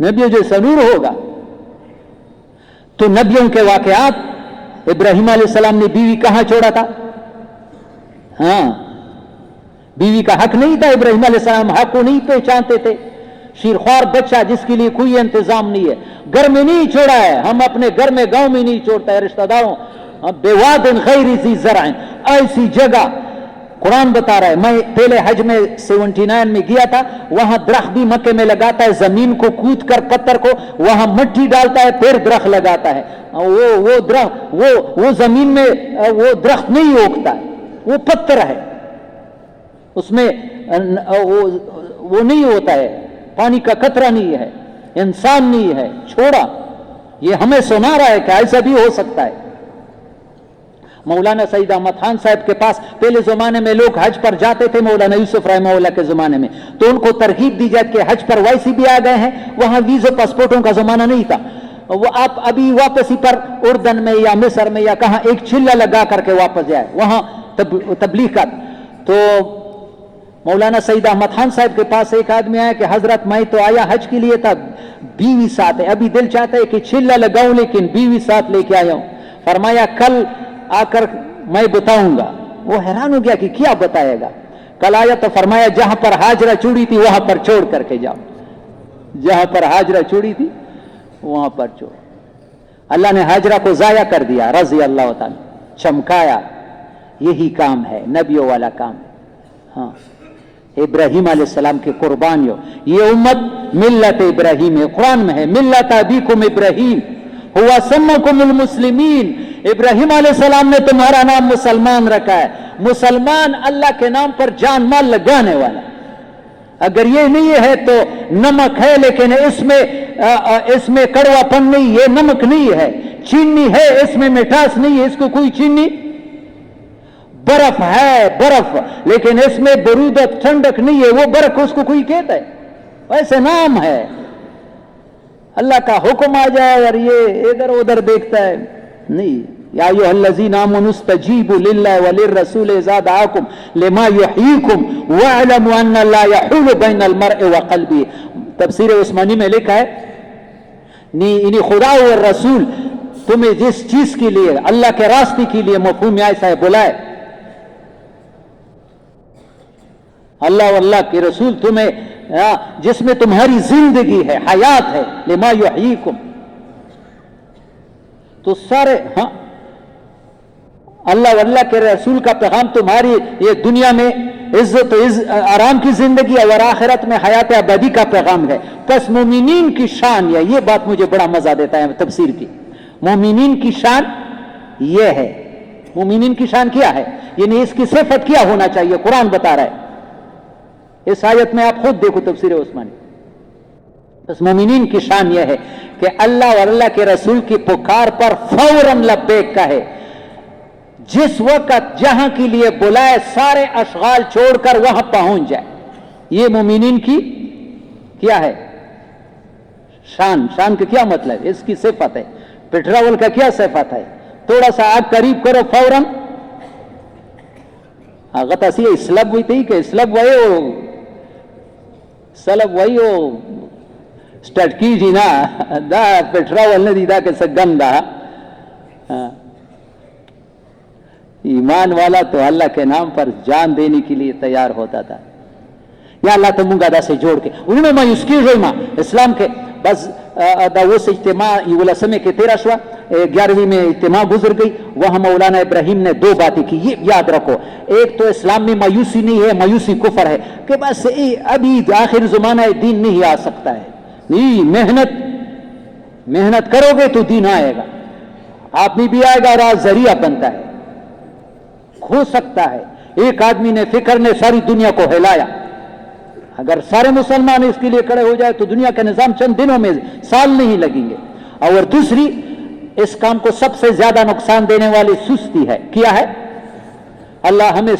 Speaker 1: नबियों जैसा नूर होगा। तो नबियों के वाक़यात, इब्राहिम अलैहिस्सलाम ने बीवी कहां छोड़ा था? हाँ, बीवी का हक नहीं था, इब्राहिम अलैहिस्सलाम हक को नहीं पहचानते थे। शीरख्वार बच्चा जिसके लिए कोई इंतजाम नहीं है, घर में नहीं छोड़ा है, हम अपने घर में गांव में नहीं छोड़ता है रिश्तेदारों, बेवादिन गैरि ज़ी ज़रअन, ऐसी जगह कुरान बता रहा है। मैं पहले हज में 79 में गया था, वहां दरख्त भी मक्के में लगाता है, जमीन को कूद कर पत्थर को वहां मिट्टी डालता है, फिर दरख्त लगाता है। वो दरख्त वो जमीन में वो दरख्त नहीं उगता, वो पत्थर है, उसमें वो नहीं होता है, पानी का कतरा नहीं है, इंसान नहीं है, छोड़ा। ये हमें सुना रहा है कि ऐसा भी हो सकता है। मौलाना सईद अहमद खान साहब के पास पहले जमाने में लोग हज पर जाते थे, मौलाना यूसुफ रहमतुल्लाह के जमाने में, तो उनको तरगीब दी जाती कि हज पर वैसे भी आ गए हैं, वहां वीजा पासपोर्टों का जमाना नहीं था, वो आप अभी वापसी पर उर्दन में या मिस्र में या कहां एक चिल्ला लगा करके वापस जाए, वहां तबलीग का। तो मौलाना सईद अहमद खान साहब के पास एक आदमी आया कि हजरत मैं तो आया हज के लिए था, बीवी साथ है, अभी दिल चाहता है कि चिल्ला लगाऊं लेकिन बीवी साथ लेके आया हूं। फरमाया कल आकर मैं बताऊंगा। वो हैरान हो गया कि क्या बताएगा। कल आया तो फरमाया जहां पर हाजरा चूड़ी थी वहां पर छोड़ करके जाओ, जहां पर हाजरा चूड़ी थी वहां पर छोड़। अल्लाह ने हाजरा को जाया कर दिया, रजी अल्लाह ताला, चमकाया। यही काम है, नबियों वाला काम है। हाँ, इब्राहिम अलैहिस्सलाम के कुर्बानियों, ये उम्मत मिल्लत इब्राहिम है, कुरान में है मिल्लत अबीकुम इब्राहिम हुआ सम्मकुमुल मुस्लिमीन। इब्राहिम अलैहिस्सलाम ने तुम्हारा नाम मुसलमान रखा है। मुसलमान अल्लाह के नाम पर जान माल लगाने वाला। अगर ये नहीं है तो नमक है लेकिन इसमें कड़वापन नहीं, ये नमक नहीं है। चीनी है इसमें मिठास नहीं है, इसको कोई चीनी। बर्फ है बर्फ लेकिन इसमें बरूदत ठंडक नहीं है, वो बर्फ उसको कोई कहता है। वैसे नाम है, अल्लाह का हुक्म आ जाए और ये इधर उधर देखता है नहीं। या अय्युहल्लज़ीना आमनुस्तजीबू लिल्लाहि व लिर्रसूल इज़ा दआकुम लिमा युहयीकुम वअलमू अन्ना ला यहूलु बैनल मर्इ व क़ल्बी। तफसीर उस्मानी में लिखा है नी इन्हीं खुदा और रसूल तुम्हें जिस चीज के लिए अल्लाह के रास्ते के लिए मफ़हूम ऐसा है बुलाए, अल्लाह अल्लाह के रसूल तुम्हें जिसमें तुम्हारी जिंदगी है, हयात है, लिमा युहयीकुम, तो सारे हाँ अल्लाह अल्लाह के रसूल का पैगाम तुम्हारी ये दुनिया में इज्जत आराम की जिंदगी और आखिरत में हयात अबदी का पैगाम है। बस मोमिनीन की शान है, ये बात मुझे बड़ा मजा देता है तफसीर की। मोमिनीन की शान ये है। मोमिनीन की शान क्या है, यानी इसकी सिफत क्या होना चाहिए, कुरान बता रहा है। इस आयत में आप खुद देखो तफसीर उस्मानी। बस मोमिनीन की शान यह है कि अल्लाह और अल्लाह के रसूल की पुकार पर फौरन लब्बैक कहे। जिस वक्त जहां के लिए बुलाए सारे अशगाल छोड़कर वहां पहुंच जाए। ये मोमिनीन की क्या है शान। शान का क्या मतलब, इसकी सिफत है। पेट्रोल का क्या सिफत है, थोड़ा सा आग करीब करो फौरन आगत ऐसी इस्लब हुई थी कि इस्लब वही हो सलब वही हो स्टार्ट कीजिए ना दा पेट्रोल ने दीदा के गंदा। ईमान वाला तो अल्लाह के नाम पर जान देने के लिए तैयार होता था। या अल्लाह तो मुंगादा से जोड़ के उन्होंने मायूसकी रोमा इस्लाम के बस दावोस इज्तिमा युला समय के 13वीं में इज्तिमा गुजर गई। वहां मौलाना इब्राहिम ने दो बातें की, ये याद रखो। एक तो इस्लाम में मायूसी नहीं है, मायूसी कुफर है कि बस अभी आखिर जमाना है दीन नहीं आ सकता है। नहीं, मेहनत करोगे तो दीन आएगा, आदमी भी आएगा और आज जरिया बनता है, हो सकता है। एक आदमी ने फिक्र ने सारी दुनिया को हिलाया। अगर सारे मुसलमान इसके लिए खड़े हो जाए तो दुनिया का निजाम चंद दिनों में, साल नहीं लगेंगे। और दूसरी, इस काम को सबसे ज्यादा नुकसान देने वाली सुस्ती है। क्या है, अल्लाह हमें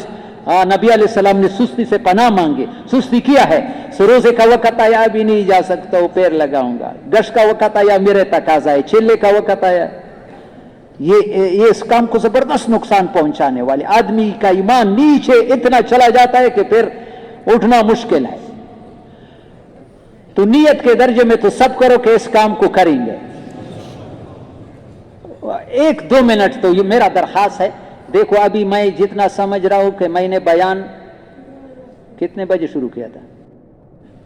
Speaker 1: नबी अलैहिस्सलाम ने सुस्ती से पनाह मांगी। सुस्ती क्या है, रोजे का वक्त आया अभी नहीं जा सकता हूं, पैर लगाऊंगा। गश का वक्त आया मेरे तकाजा है, चिल्ले का वक्त आया। ये इस काम को जबरदस्त नुकसान पहुंचाने वाले। आदमी का ईमान नीचे इतना चला जाता है कि फिर उठना मुश्किल है। तो नियत के दर्जे में तो सब करो कि इस काम को करेंगे। 1-2 मिनट तो ये मेरा दरखास्त है। देखो अभी मैं जितना समझ रहा हूं कि मैंने बयान कितने बजे शुरू किया था,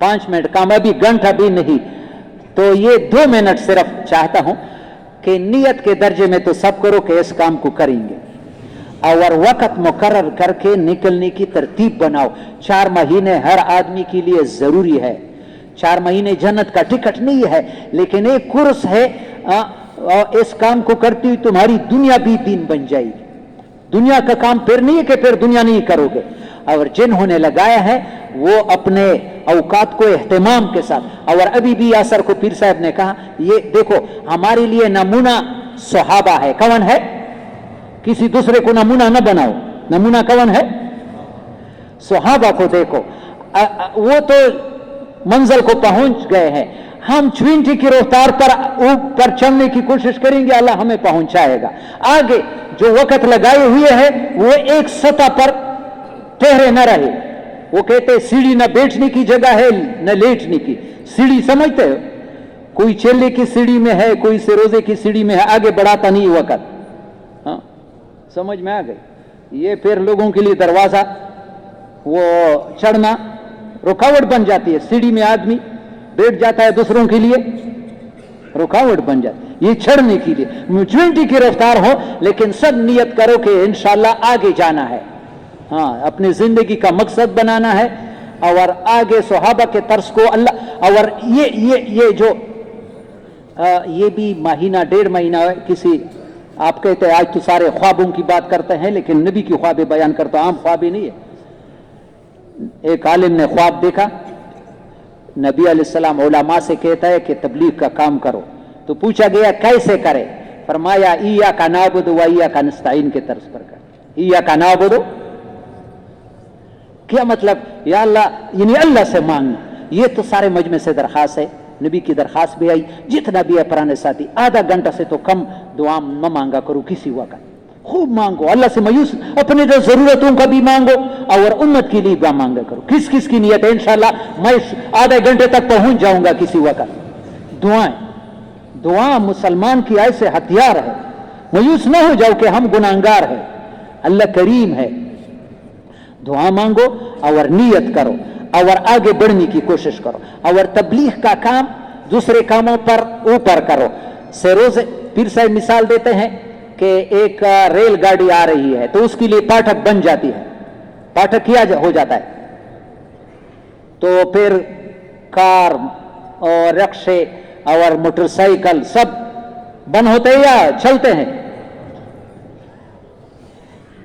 Speaker 1: 5 मिनट काम, अभी घंटा भी नहीं। तो ये 2 मिनट सिर्फ चाहता हूं कि नियत के दर्जे में तो सब करो कि इस काम को करेंगे और वक्त मुकर्रर करके निकलने की तरतीब बनाओ। 4 महीने हर आदमी के लिए जरूरी है। 4 महीने जन्नत का टिकट नहीं है लेकिन एक कोर्स है। इस काम को करती हुई तुम्हारी दुनिया भी दीन बन जाएगी। दुनिया का काम फिर नहीं है कि फिर दुनिया नहीं करोगे। और जिन्होंने लगाया है वो अपने औकात को एहतमाम के साथ। और अभी भी यासर को पीर साहब ने कहा, ये देखो हमारे लिए नमूना सहाबा है। कौन है किसी दूसरे को नमूना न बनाओ। नमूना कौन है? सहाबा को देखो, वो तो मंजिल को पहुंच गए हैं, हम 20 की रफ्तार पर ऊपर चढ़ने की कोशिश करेंगे, अल्लाह हमें पहुंचाएगा। आगे जो वक्त लगाए हुए है वो एक सतह पर ठहरे न रहे। वो कहते सीढ़ी न बैठने की जगह है न लेटने की। सीढ़ी समझते हो? कोई चेले की सीढ़ी में है, कोई सिरोजे की सीढ़ी में है, आगे बढ़ाता नहीं वक्त। हाँ, समझ में आ गई? ये फिर लोगों के लिए दरवाजा, वो चढ़ना रुकावट बन जाती है। सीढ़ी में आदमी बैठ जाता है, दूसरों के लिए रुकावट बन जाती है। ये चढ़ने के लिए 20 की रफ्तार हो, लेकिन सब नियत करो कि इंशाल्लाह आगे जाना है। हाँ, अपनी जिंदगी का मकसद बनाना है और आगे सहाबा के तर्स को अल्लाह। और ये जो ये भी महीना 1.5 महीना किसी, आप कहते हैं आज तो सारे ख्वाबों की बात करते हैं, लेकिन नबी की ख्वाबें बयान करता, आम ख्वाबें नहीं है। एक आलिम ने ख्वाब देखा, नबी अलैहिस्सलाम उलमा से कहता है कि तबलीग का काम करो। तो पूछा गया कैसे करे? फरमाया इय्याका नअबुदु व इय्याका नस्तईन के तर्ज पर कर। इय्याका नअबुदु क्या मतलब? या अल्लाह, यानी अल्लाह से मांगना। ये तो सारे मजमे से दरखास्त है, नबी की दरखास्त भी आई। जितना भी है पुराने साथी, आधा घंटा से तो कम दुआ न मांगा करो किसी वक्त, खूब मांगो अल्लाह से मायूस, अपने जो जरूरतों का भी मांगो और उम्मत के लिए भी मांगा करो। किस किस की नियत है? इंशाल्लाह मैं आधे घंटे तक पहुंच जाऊंगा किसी वक्त। दुआएं, दुआ मुसलमान की ऐसे हथियार है। मायूस ना हो जाओ कि हम गुनाहगार हैं, अल्लाह करीम है। दुआ मांगो और नियत करो और आगे बढ़ने की कोशिश करो और तबलीग का काम दूसरे कामों पर ऊपर करो। से रोज फिर से मिसाल देते हैं कि एक रेलगाड़ी आ रही है तो उसके लिए पाठक बन जाती है, पाठक किया हो जाता है। तो फिर कार और रिक्शे और मोटरसाइकिल सब बंद होते हैं या चलते हैं,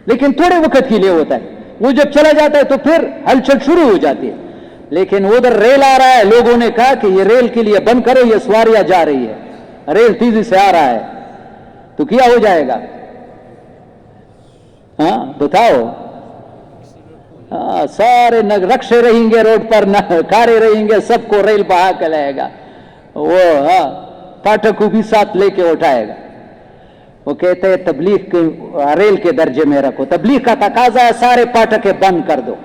Speaker 1: लेकिन थोड़े वक्त के लिए होता है। वो जब चला जाता है तो फिर हलचल शुरू हो जाती है। लेकिन उधर रेल आ रहा है, लोगों ने कहा कि ये रेल के लिए बंद करो, ये सवारियां जा रही है, रेल तेजी से आ रहा है, तो क्या हो जाएगा? हाँ बताओ। हाँ, सारे न रिक्शे रहेंगे रोड पर, न कारें रहेंगे, सबको रेल बहा कर लाएगा वो। हाँ, पाठक को भी साथ लेके उठाएगा। वो कहते हैं तबलीग के रेल के दर्जे में रखो। तबलीग का तकाजा है सारे पाठक बंद कर दो।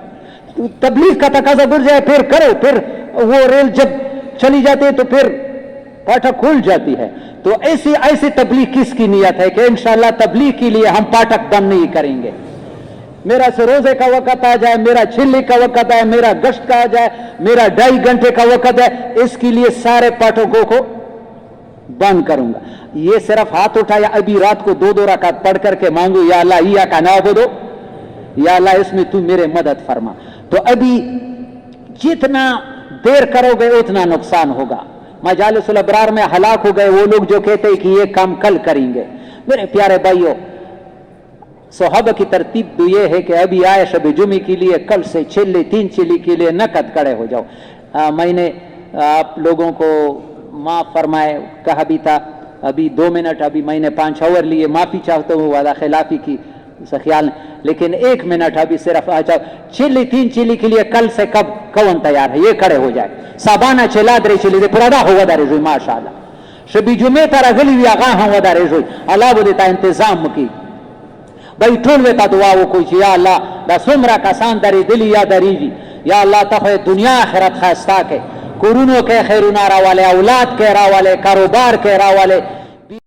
Speaker 1: तबलीग का तकाजा बढ़ जाए फिर करो, फिर वो रेल जब चली जाती है तो फिर पाठक खुल जाती है। तो ऐसी ऐसी तबलीग किसकी नियत है कि इंशाल्लाह तबलीग के लिए हम पाठक बंद नहीं करेंगे। मेरा से रोजे का वक्त आ जाए, मेरा छिल्ली का वक्त आए, मेरा गश्त का आ जाए, मेरा 2.5 घंटे का वक्त है, इसके लिए सारे पाठकों को बंद करूंगा। ये सिर्फ हाथ उठाया, अभी रात को 2-2 रकात पढ़ करके मांगू या अल्लाह इय्याका नअबुदु, या अल्लाह इसमें तू मेरे मदद फरमा। तो अभी जितना देर करोगे उतना नुकसान होगा। मजालिसुल अबरार में हलाक हो गए वो लोग जो कहते हैं कि ये काम कल करेंगे। मेरे प्यारे भाइयों, सहाबा की तरतीब तो ये है कि अभी आए शब जुमे के लिए, कल से 3 चिल्ली के लिए नकद खड़े हो जाओ। मैंने आप लोगों को माफ फरमाए कहा भी था, अभी 2 मिनट, अभी मैंने 5 आवर लिए, माफी चाहता हूँ वादा खिलाफी की ख्याल, लेकिन 1 मिनट अभी सिर्फ आ जाओ। 3 चिल्ली के लिए कल से कब कौन तैयार है? ये खड़े हो जाए। साबाना चला दरे चिल्ली दे पुरादा हो वदा रेजोई माशाअल्लाह शबी जुमे तारा गली भी आगा हां वदा रेजोई अल्लाह वो देता इंतजाम की भाई ठोल वेता दुआ वो कोई या अल्लाह दा सुमरा का सान दरी दिली या दरीजी या अल्लाह तखे दुनिया आखिरत खास्ता के कुरुनो के खैरुनारा वाले, औलाद के रा वाले, कारोबार के रा वाले,